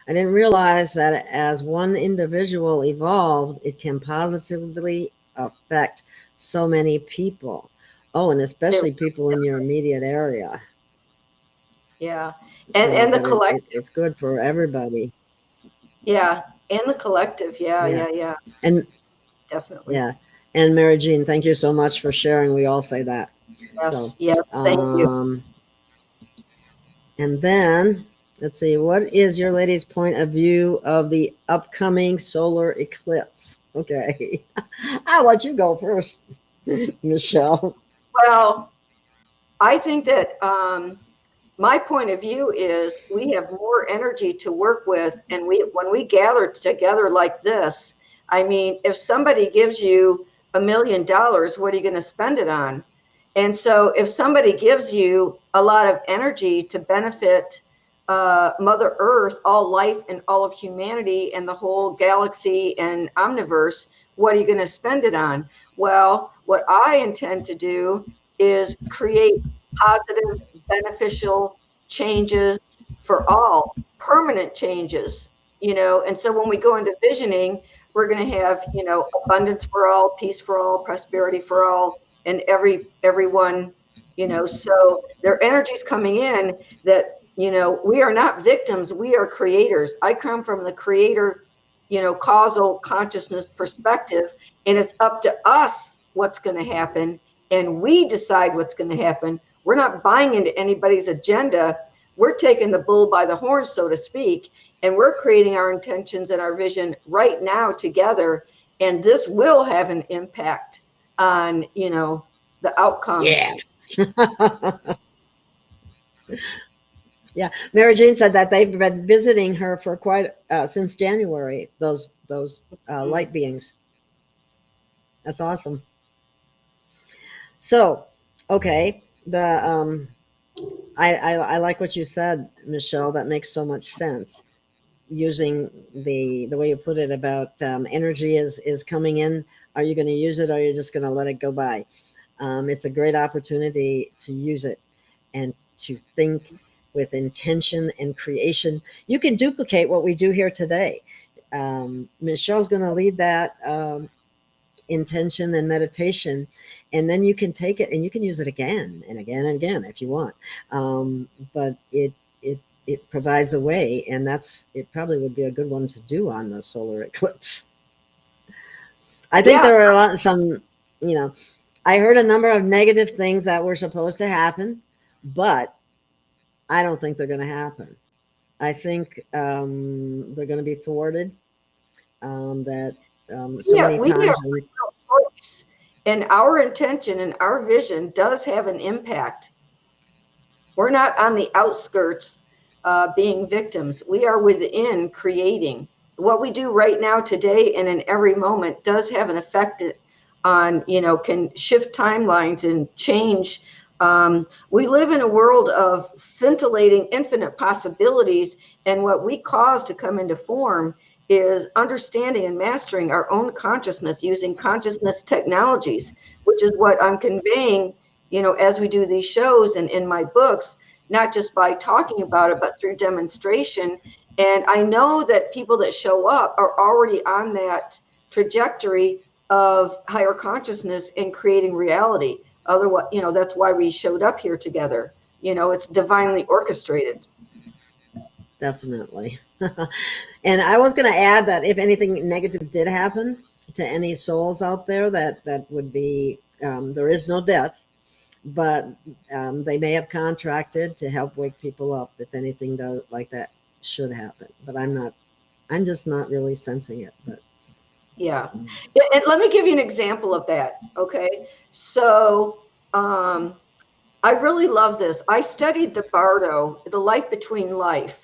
I didn't realize that as one individual evolves, it can positively affect so many people. Oh, and especially people in your immediate area. Yeah. And the collective. It's good for everybody. Yeah. And the collective. Yeah. And definitely. Yeah. And Mary Jean, thank you so much for sharing. We all say that. Yes, thank you. And then let's see, what is your lady's point of view of the upcoming solar eclipse? Okay. I'll let you go first, Michelle. Well, I think that my point of view is we have more energy to work with, and when we gather together like this, I mean, if somebody gives you $1 million, what are you going to spend it on? And so if somebody gives you a lot of energy to benefit Mother Earth, all life and all of humanity and the whole galaxy and omniverse, what are you going to spend it on? Well, what I intend to do is create positive, beneficial changes for all, permanent changes, and so when we go into visioning, we're going to have, abundance for all, peace for all, prosperity for all, and everyone, so their energy's coming in that we are not victims, we are creators. I come from the creator, causal consciousness perspective, and it's up to us what's going to happen, and we decide what's going to happen. We're not buying into anybody's agenda. We're taking the bull by the horns, so to speak, and we're creating our intentions and our vision right now together, and this will have an impact on, the outcome. Yeah. Yeah, Mary Jane said that they've been visiting her for quite since January. Those light beings. That's awesome. So, okay, I like what you said, Michelle. That makes so much sense. Using the way you put it about energy is coming in. Are you going to use it, or are you just going to let it go by? It's a great opportunity to use it and to think with intention and creation. You can duplicate what we do here today. Michelle's going to lead that intention and meditation, and then you can take it and you can use it again and again and again if you want. But it provides a way, and it probably would be a good one to do on the solar eclipse. I think there are I heard a number of negative things that were supposed to happen, but I don't think they're going to happen. I think they're going to be thwarted. Many times. And our intention and our vision does have an impact. We're not on the outskirts being victims. We are within creating. What we do right now, today, and in every moment does have an effect on, can shift timelines and change. We live in a world of scintillating infinite possibilities, and what we cause to come into form is understanding and mastering our own consciousness using consciousness technologies, which is what I'm conveying, as we do these shows and in my books, not just by talking about it, but through demonstration. And I know that people that show up are already on that trajectory of higher consciousness and creating reality. Otherwise, that's why we showed up here together. It's divinely orchestrated. Definitely. And I was going to add that if anything negative did happen to any souls out there, that would be, there is no death, but they may have contracted to help wake people up if anything does like that should happen. But I'm just not really sensing it. But yeah. And let me give you an example of that. Okay. So I really love this. I studied the Bardo, the life between life.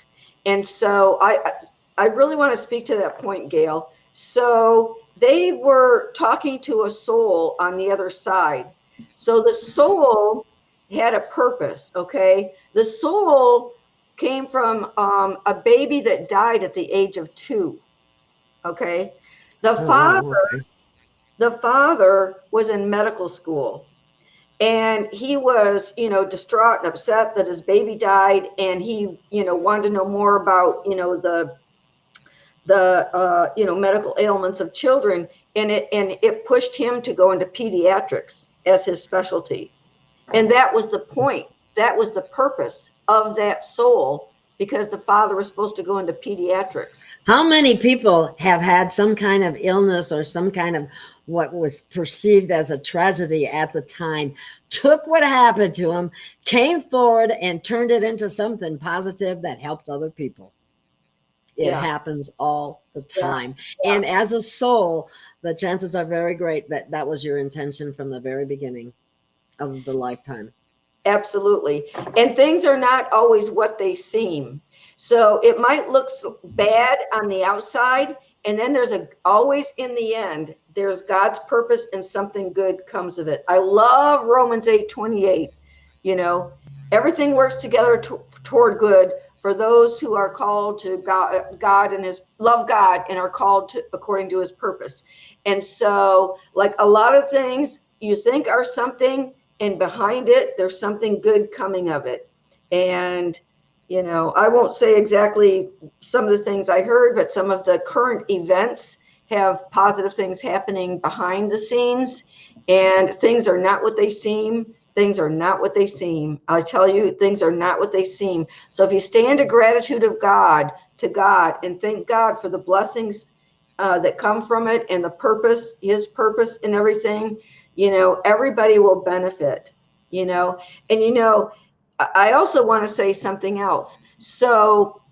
And so I really want to speak to that point, Gail. So they were talking to a soul on the other side. So the soul had a purpose, okay? The soul came from a baby that died at the age of 2, okay? The father was in medical school. And he was, distraught and upset that his baby died, and he, wanted to know more about, the medical ailments of children, and it pushed him to go into pediatrics as his specialty. And that was the point. That was the purpose of that soul, because the father was supposed to go into pediatrics. How many people have had some kind of illness or some kind of what was perceived as a tragedy at the time, took what happened to them, came forward and turned it into something positive that helped other people? It happens all the time. Yeah. And as a soul, the chances are very great that that was your intention from the very beginning of the lifetime. Absolutely. And things are not always what they seem. So it might look bad on the outside, and then there's always in the end, there's God's purpose and something good comes of it. I love Romans 8:28. Everything works together toward good for those who are called to God and love God and are called to according to his purpose. And so, like a lot of things you think are something, and behind it, there's something good coming of it. And, I won't say exactly some of the things I heard, but some of the current events have positive things happening behind the scenes, and things are not what they seem. things are not what they seem. I tell you, things are not what they seem. So if you stand in gratitude of God to God and thank God for the blessings that come from it and the purpose, his purpose in everything, everybody will benefit, and I also want to say something else. So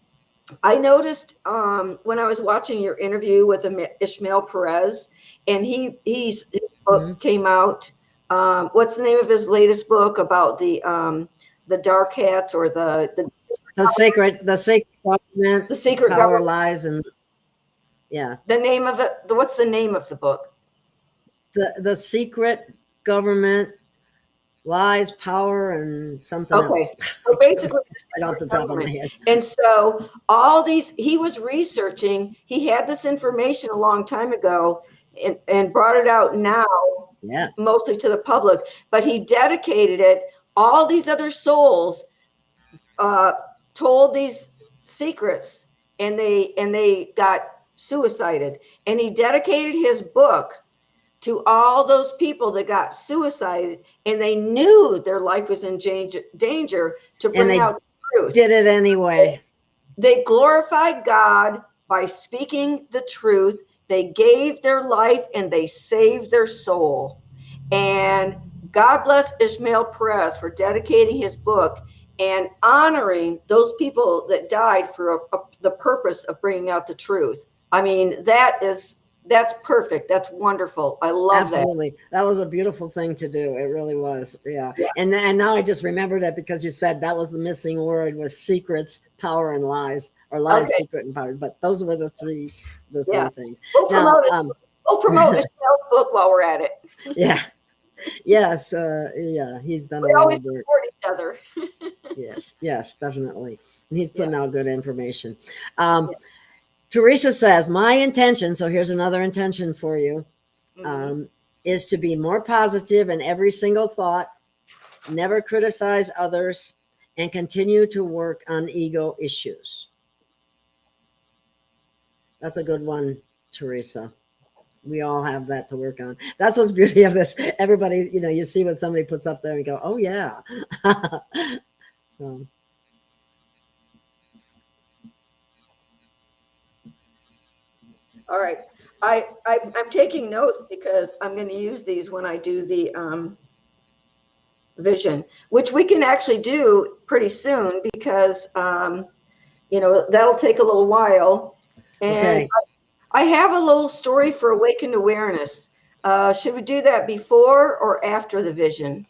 I noticed when I was watching your interview with Ishmael Perez, and his book came out. What's the name of his latest book about the dark hats or the sacred government, the secret power government? lies, and The name of it. What's the name of the book? the secret government, lies, power, and something else. Okay, so basically, Right off the top of my head. and so all these, he was researching. He had this information a long time ago, and brought it out now, mostly to the public. But he dedicated it. All these other souls told these secrets, and they got suicided. And he dedicated his book to all those people that got suicided, and they knew their life was in danger to bring out the truth. Did it anyway. They glorified God by speaking the truth. They gave their life and they saved their soul. And God bless Ishmael Perez for dedicating his book and honoring those people that died for the purpose of bringing out the truth. I mean, that's perfect. That's wonderful. I love Absolutely. That was a beautiful thing to do. It really was. Yeah. And now I just remembered it because you said that was the missing word, was secrets, power, and lies, or lies, secret, and power. But those were the three things. We'll promote Michelle's book while we're at it. Yeah. Yes. He's done a lot of work. Support each other. Yes, definitely. And he's putting out good information. Teresa says, my intention, so here's another intention for you, is to be more positive in every single thought, never criticize others, and continue to work on ego issues. That's a good one, Teresa. We all have that to work on. That's what's beauty of this. Everybody, you see what somebody puts up there and go, oh, yeah. So. All right. I'm taking notes because I'm going to use these when I do the vision, which we can actually do pretty soon because, that'll take a little while. And I have a little story for awakened awareness. Should we do that before or after the vision?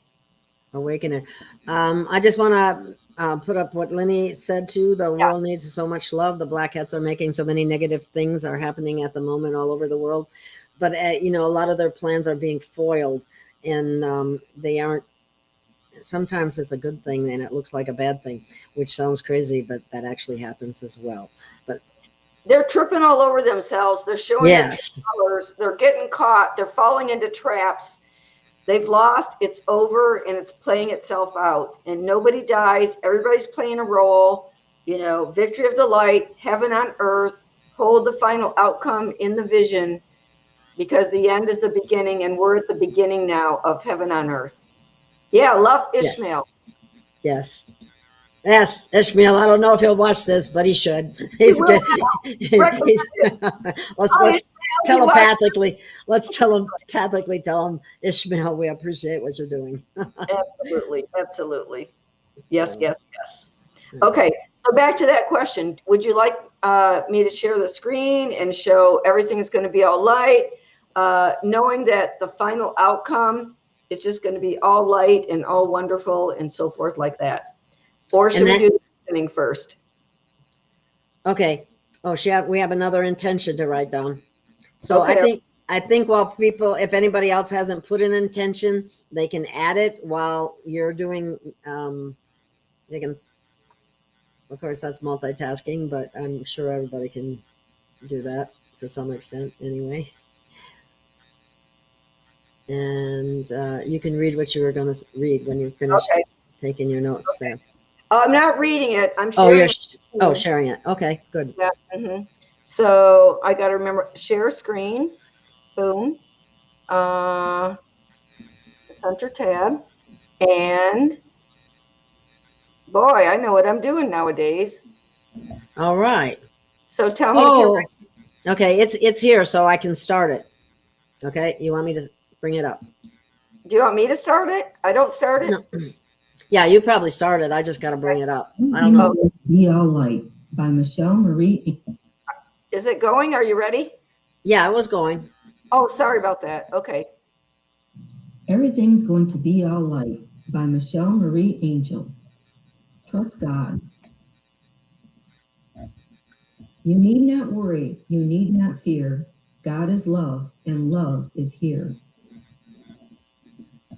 Awakening. I just want to put up what Lenny said too. The world needs so much love. The black hats are making so many negative things are happening at the moment all over the world. But, a lot of their plans are being foiled, and they aren't. Sometimes it's a good thing and it looks like a bad thing, which sounds crazy, but that actually happens as well. But they're tripping all over themselves. They're showing their colors. They're getting caught. They're falling into traps. They've lost. It's over, and it's playing itself out. And nobody dies. Everybody's playing a role. Victory of the light, heaven on earth. Hold the final outcome in the vision, because the end is the beginning, and we're at the beginning now of heaven on earth. Yeah, love Ishmael. Yes. Yes, Ishmael. I don't know if he'll watch this, but he should. He's good. Let's telepathically. Let's telepathically tell him, Ishmael, we appreciate what you're doing. Absolutely. Yes. Okay, so back to that question. Would you like me to share the screen and show everything's going to be all light, knowing that the final outcome is just going to be all light and all wonderful and so forth like that? Or should we do the beginning first? Okay. Oh, we have another intention to write down. So I think while people, if anybody else hasn't put an intention, they can add it while you're doing, they can, of course, that's multitasking, but I'm sure everybody can do that to some extent anyway. And you can read what you were going to read when you finished taking your notes, Sam. I'm not reading it. I'm sharing it. Sharing it. Okay, good. Yeah. So I got to remember, share screen. Boom. Center tab. And boy, I know what I'm doing nowadays. All right. So tell me if you're Oh, okay. It's here, so I can start it. Okay. You want me to bring it up? do you want me to start it? I don't start it. No. Yeah, you probably started. I just got to bring it up. I don't You know. know, Be All Light by Michelle Marie. Is it going? Are you ready? Yeah, it was going. Oh, sorry about that. Okay. Everything's going to be all light by Michelle Marie Angel. Trust God. You need not worry. You need not fear. God is love, and love is here.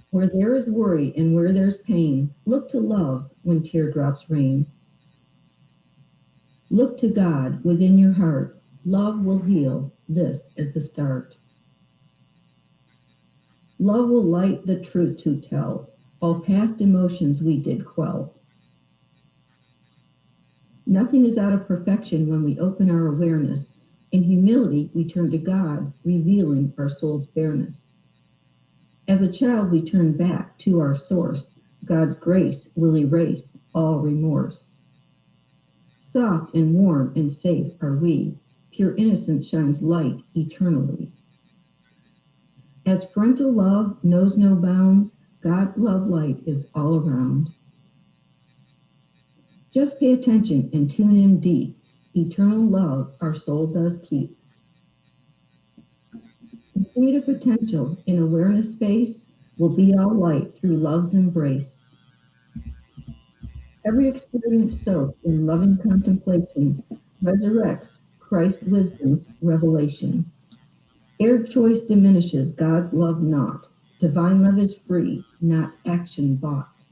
Where there is worry and where there's pain, look to love when teardrops rain. Look to God within your heart. Love will heal. This is the start. Love will light the truth to tell. All past emotions we did quell. Nothing is out of perfection when we open our awareness. In humility, we turn to God, revealing our soul's bareness. As a child, we turn back to our source. God's grace will erase all remorse. Soft and warm and safe are we. Pure innocence shines light eternally. As parental love knows no bounds, God's love light is all around. Just pay attention and tune in deep. Eternal love our soul does keep. The seed of potential in awareness space will be all light through love's embrace. Every experience soaked in loving contemplation resurrects Christ's wisdom's revelation. Ere choice diminishes God's love not. Divine love is free, not action bought.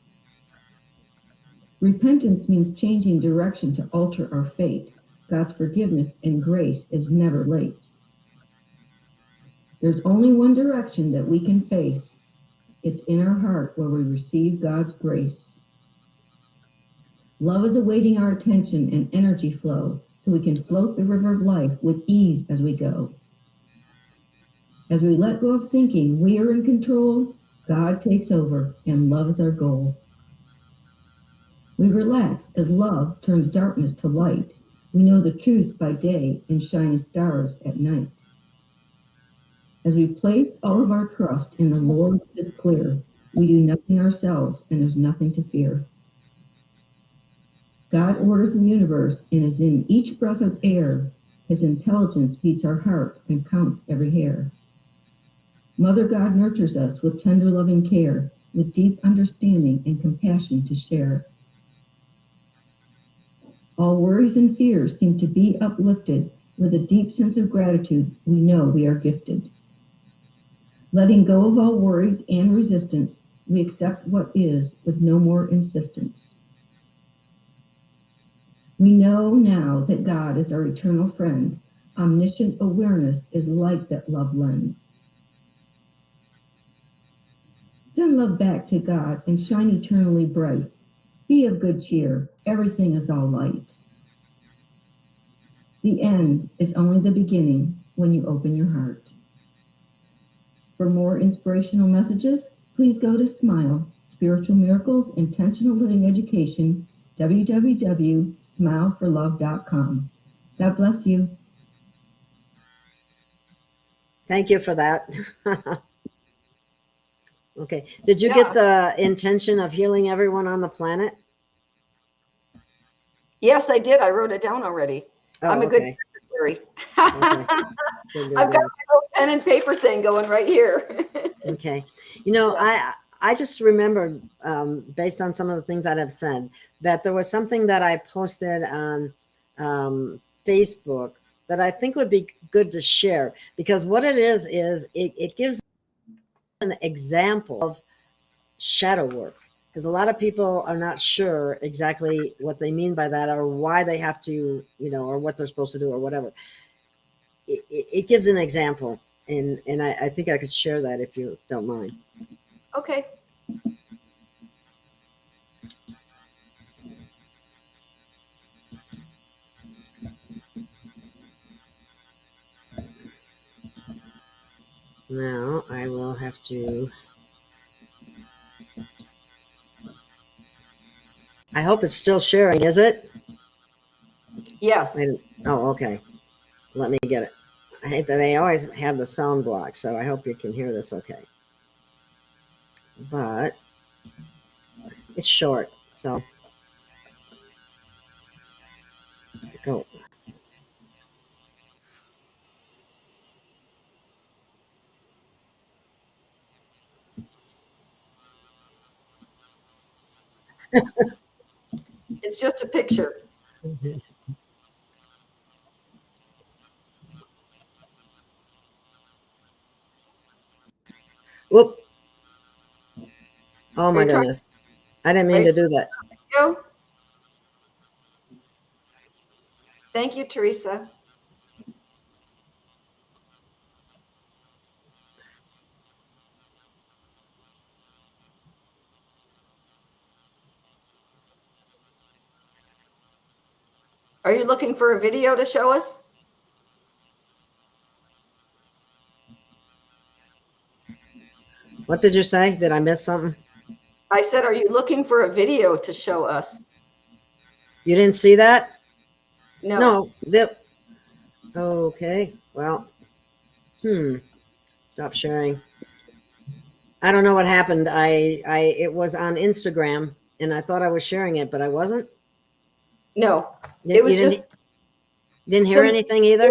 Repentance means changing direction to alter our fate. God's forgiveness and grace is never late. There's only one direction that we can face. It's in our heart where we receive God's grace. Love is awaiting our attention and energy flow so we can float the river of life with ease as we go. As we let go of thinking we are in control, God takes over and love is our goal. We relax as love turns darkness to light. We know the truth by day and shine as stars at night. As we place all of our trust in the Lord, it is clear we do nothing ourselves and there's nothing to fear. God orders the universe and is in each breath of air. His intelligence beats our heart and counts every hair. Mother God nurtures us with tender loving care, with deep understanding and compassion to share. All worries and fears seem to be uplifted. With a deep sense of gratitude, we know we are gifted. Letting go of all worries and resistance, we accept what is with no more insistence. We know now that God is our eternal friend. Omniscient awareness is light that love lends. Send love back to God and shine eternally bright. Be of good cheer. Everything is all light. The end is only the beginning when you open your heart. For more inspirational messages, please go to Smile, Spiritual Miracles, Intentional Living Education, www.smileforlove.com. God bless you. Thank you for that. Okay. Did you get the intention of healing everyone on the planet? Yes, I did. I wrote it down already. Oh, I'm a good okay. secretary. Okay. Good, I've got good. my little pen and paper thing going right here. Okay. You know, I just remembered, based on some of the things that I've said, that there was something that I posted on Facebook that I think would be good to share, because what it is it gives an example of shadow work, because a lot of people are not sure exactly what they mean by that, or why they have to, or what they're supposed to do or whatever. It gives an example, and I think I could share that if you don't mind. Okay. Now I will have to I hope it's still sharing, is it? Yes. Oh, okay. Let me get it. I hate that they always have the sound block, so I hope you can hear this okay. But it's short, so go. It's just a picture. Whoop. Oh Are my you trying goodness. I didn't mean to do that. to go? Thank you, Teresa. Are you looking for a video to show us? What did you say? Did I miss something? I said, are you looking for a video to show us? You didn't see that? No. No. Okay. Well, stop sharing. I don't know what happened. It was on Instagram and I thought I was sharing it, but I wasn't. No. You It was just didn't hear some anything either?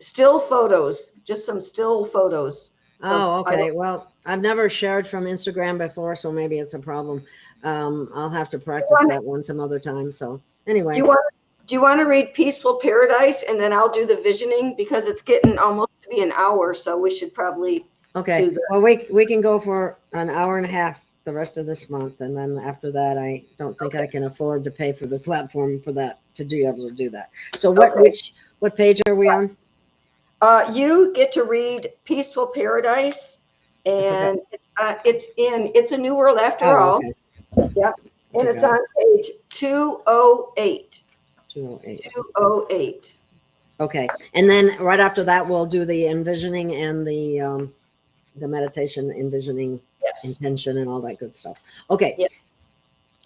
still photos, just some still photos. Oh, okay. Well, I've never shared from Instagram before, so maybe it's a problem. I'll have to practice that one some other time. So anyway, Do you want to read Peaceful Paradise and then I'll do the visioning, because it's getting almost to be an hour, so we should probably okay. do that. Well, we can go for an hour and a half the rest of this month, and then after that, I don't think I can afford to pay for the platform for that to be able to do that. So what page are we on? You get to read Peaceful Paradise, and it's a new world after all. Okay. Yep. And it's on page 208. 208. 208. Okay. And then right after that, we'll do the envisioning and the meditation, envisioning, Yes. intention, and all that good stuff. Okay. Yes.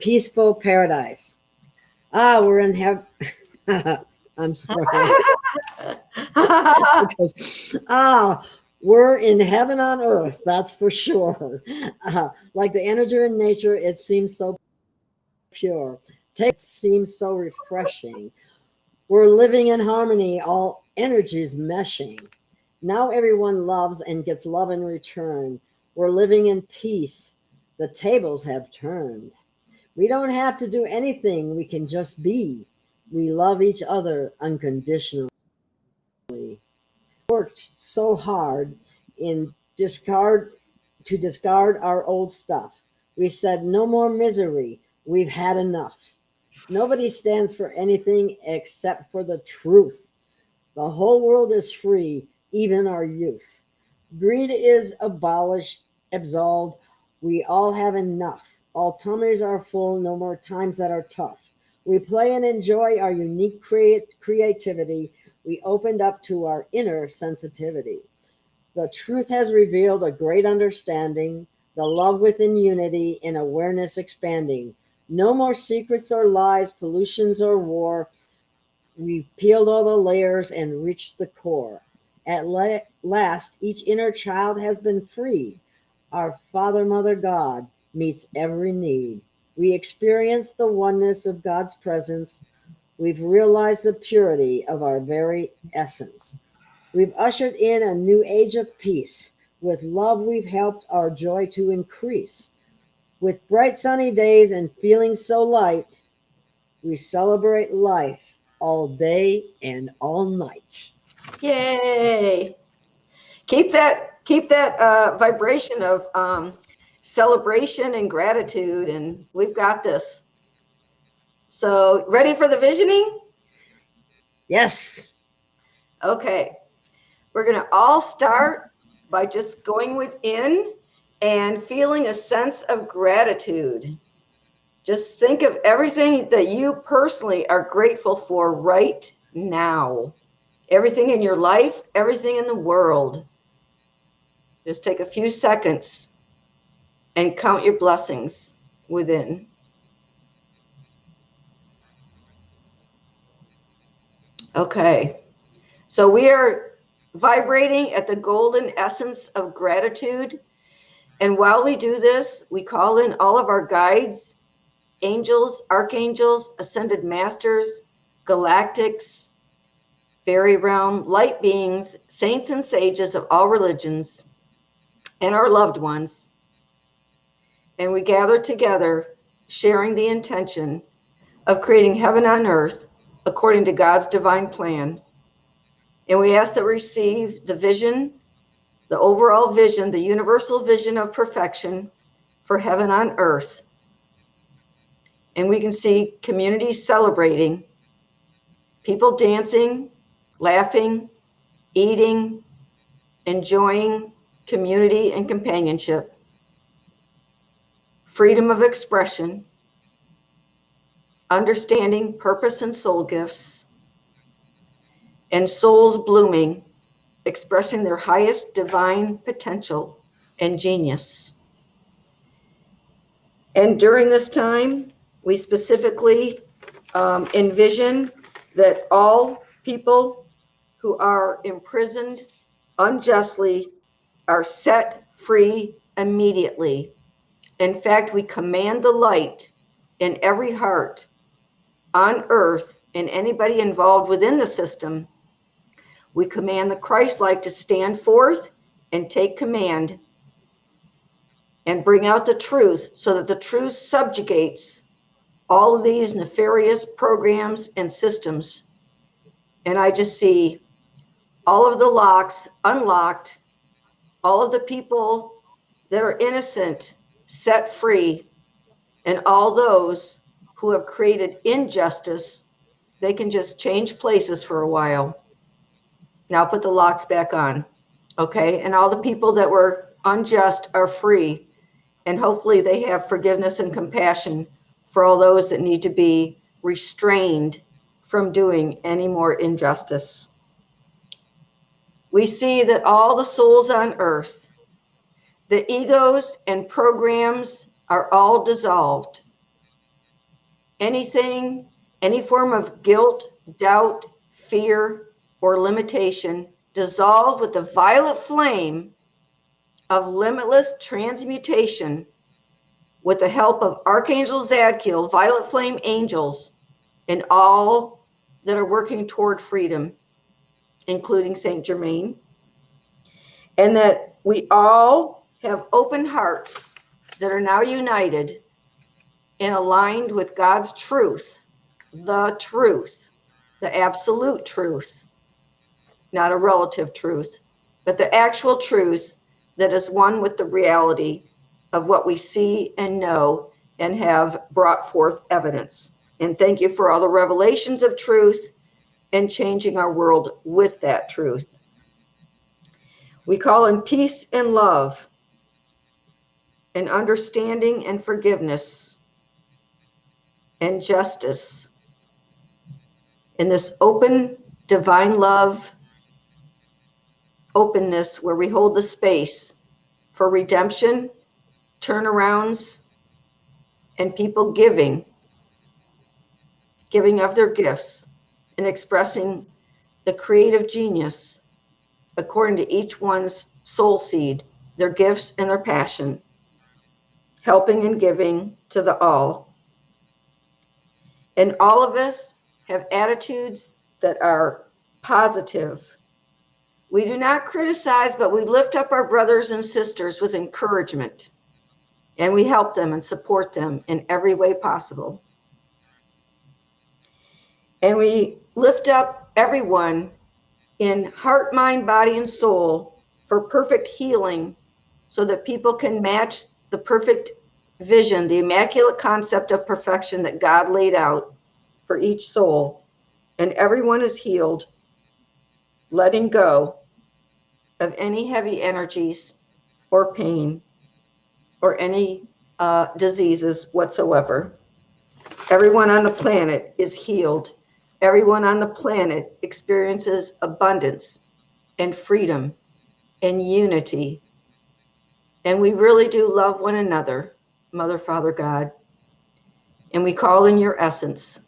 Peaceful Paradise. We're in heaven. I'm sorry. Because, we're in heaven on earth, that's for sure. Like the energy in nature, it seems so pure. It seems so refreshing. We're living in harmony, all energies meshing. Now everyone loves and gets love in return. We're living in peace. The tables have turned. We don't have to do anything, we can just be. We love each other unconditionally. Worked so hard in discard our old stuff. We said no more misery. We've had enough. Nobody stands for anything except for the truth. The whole world is free, even our youth. Greed is abolished, absolved. We all have enough. All tummies are full, no more times that are tough. We play and enjoy our unique creativity. We opened up to our inner sensitivity. The truth has revealed a great understanding, the love within unity and awareness expanding. No more secrets or lies, pollutions or war. We've peeled all the layers and reached the core. At last, each inner child has been freed. Our Father, Mother, God meets every need. We experience the oneness of God's presence. We've realized the purity of our very essence. We've ushered in a new age of peace. With love, we've helped our joy to increase. With bright sunny days and feeling so light, we celebrate life all day and all night. Yay. Keep that vibration of celebration and gratitude, and we've got this. So ready for the visioning? Yes. Okay. We're going to all start by just going within and feeling a sense of gratitude. Just think of everything that you personally are grateful for right now. Everything in your life, everything in the world. Just take a few seconds and count your blessings within. Okay. So we are vibrating at the golden essence of gratitude. And while we do this, we call in all of our guides, angels, archangels, ascended masters, galactics, fairy realm, light beings, saints and sages of all religions, and our loved ones. And we gather together, sharing the intention of creating heaven on earth according to God's divine plan. And we ask that we receive the vision, the overall vision, the universal vision of perfection for heaven on earth. And we can see communities celebrating, people dancing, laughing, eating, enjoying community and companionship, freedom of expression, understanding purpose and soul gifts, and souls blooming, expressing their highest divine potential and genius. And during this time, we specifically envision that all people who are imprisoned unjustly are set free immediately. In fact, we command the light in every heart on earth and anybody involved within the system. We command the Christ light to stand forth and take command and bring out the truth so that the truth subjugates all of these nefarious programs and systems. And I just see all of the locks unlocked, all of the people that are innocent set free, and all those who have created injustice, they can just change places for a while. Now put the locks back on, okay? And all the people that were unjust are free, and hopefully they have forgiveness and compassion for all those that need to be restrained from doing any more injustice. We see that all the souls on earth, the egos and programs are all dissolved. Anything, any form of guilt, doubt, fear, or limitation dissolved with the violet flame of limitless transmutation with the help of Archangel Zadkiel, violet flame angels, and all that are working toward freedom, including Saint Germain. And that we all have open hearts that are now united and aligned with God's truth, the absolute truth, not a relative truth, but the actual truth that is one with the reality of what we see and know and have brought forth evidence. And thank you for all the revelations of truth and changing our world with that truth. We call in peace and love and understanding and forgiveness and justice in this open divine love openness where we hold the space for redemption, turnarounds, and people giving of their gifts and expressing the creative genius according to each one's soul seed, their gifts and their passion, helping and giving to the all. And all of us have attitudes that are positive. We do not criticize, but we lift up our brothers and sisters with encouragement, and we help them and support them in every way possible. And we lift up everyone in heart, mind, body, and soul for perfect healing so that people can match the perfect vision, the immaculate concept of perfection that God laid out for each soul. And everyone is healed, letting go of any heavy energies or pain or any diseases whatsoever. Everyone on the planet is healed. Everyone on the planet experiences abundance and freedom and unity. And we really do love one another, Mother, Father, God. And we call in your essence.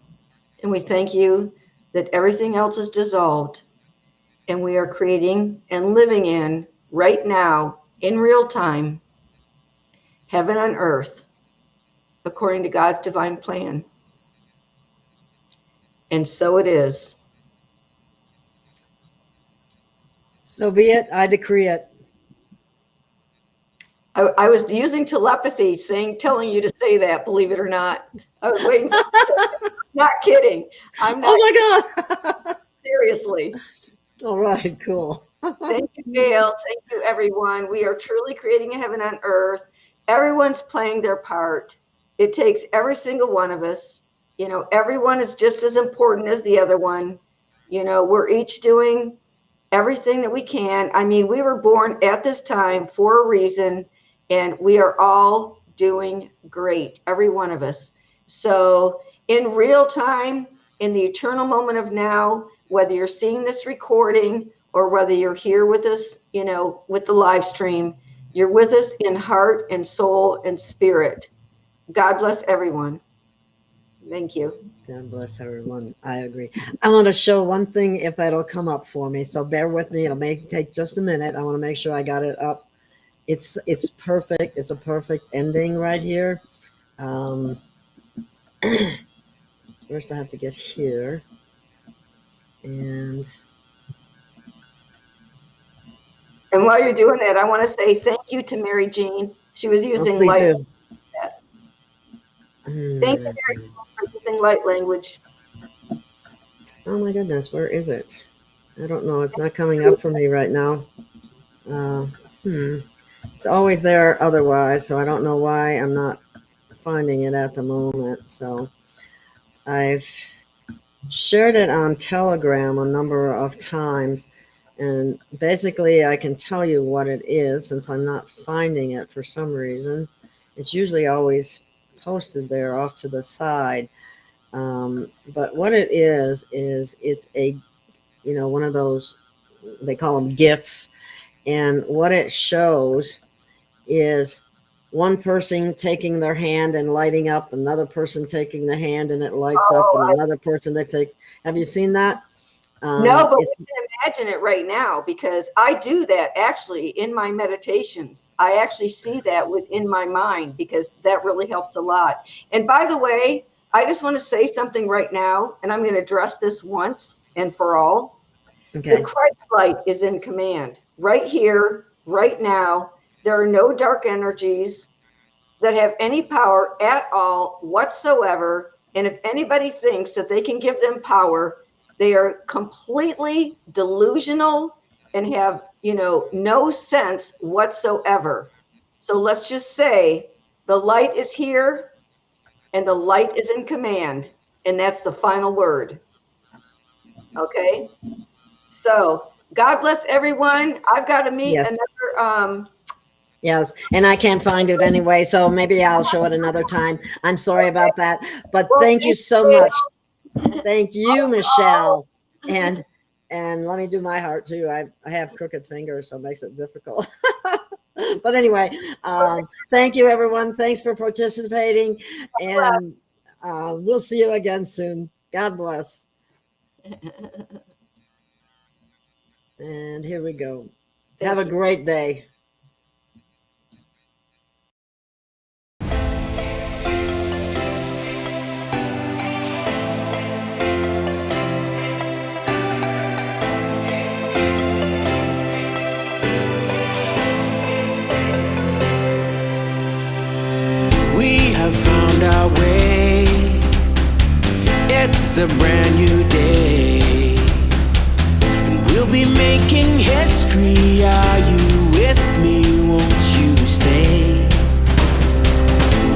And we thank you that everything else is dissolved, and we are creating and living in right now, in real time, heaven on earth, according to God's divine plan. And so it is. So be it. I decree it. I was using telepathy, telling you to say that, believe it or not. I was waiting for you to say, not kidding. I'm not. Oh my God. Seriously. All right, cool. Thank you, Gail. Thank you, everyone. We are truly creating a heaven on earth. Everyone's playing their part. It takes every single one of us. You know, everyone is just as important as the other one. You know, we're each doing everything that we can. I mean, we were born at this time for a reason, and we are all doing great, every one of us. So in real time, in the eternal moment of now, whether you're seeing this recording or whether you're here with us, you know, with the live stream, you're with us in heart and soul and spirit. God bless everyone. Thank you. God bless everyone. I agree. I want to show one thing if it'll come up for me. So bear with me. It'll take just a minute. I want to make sure I got it up. It's perfect. It's a perfect ending right here. First I have to get here. And while you're doing that, I want to say thank you to Mary Jean. She was using please light. do. Thank you, Mary Jean, for using light language. Oh my goodness, where is it? I don't know. It's not coming up for me right now. It's always there otherwise, so I don't know why I'm not finding it at the moment. So I've shared it on Telegram a number of times, and basically I can tell you what it is since I'm not finding it for some reason. It's usually always posted there off to the side. But what it is it's a, you know, one of those, they call them gifts. And what it shows is one person taking their hand and lighting up, another person taking their hand and it lights up, and another person that takes, have you seen that? No, but we can imagine it right now, because I do that actually in my meditations. I actually see that within my mind, because that really helps a lot. And by the way, I just want to say something right now, and I'm going to address this once and for all. Okay. The Christ light is in command right here, right now. There are no dark energies that have any power at all whatsoever. And if anybody thinks that they can give them power, they are completely delusional and have, you know, no sense whatsoever. So let's just say the light is here and the light is in command, and that's the final word. Okay? So God bless everyone. I've got to meet another yes, and I can't find it anyway, so maybe I'll show it another time. I'm sorry about that, but thank you so much. Thank you, Michelle. And let me do my heart too. I have crooked fingers, so it makes it difficult. But anyway, thank you, everyone. Thanks for participating, and we'll see you again soon. God bless. And here we go. Have a great day. We have found our way. It's a brand new day, and we'll be making history. Are you with me? Won't you stay?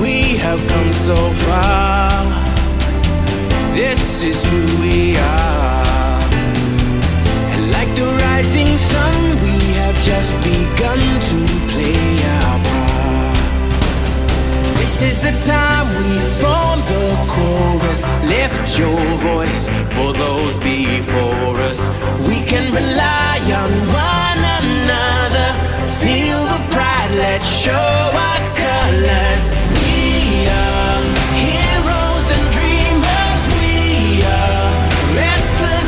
We have come so far. This is who we are, and like the rising sun, we have just begun to play our part. This is the time we form the chorus. Lift your voice for those before us. We can rely on one another. Feel the pride, let's show our colors. We are heroes and dreamers. We are restless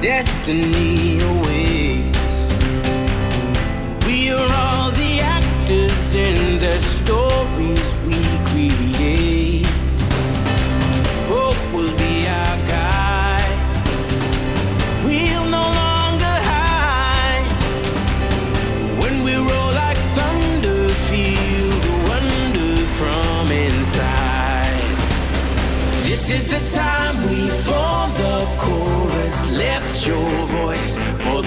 destiny awaits. We are all the actors in the stories we create. Hope will be our guide. We'll no longer hide. When we roll like thunder, feel the wonder from inside. This is the time we form the chorus. Left your voice for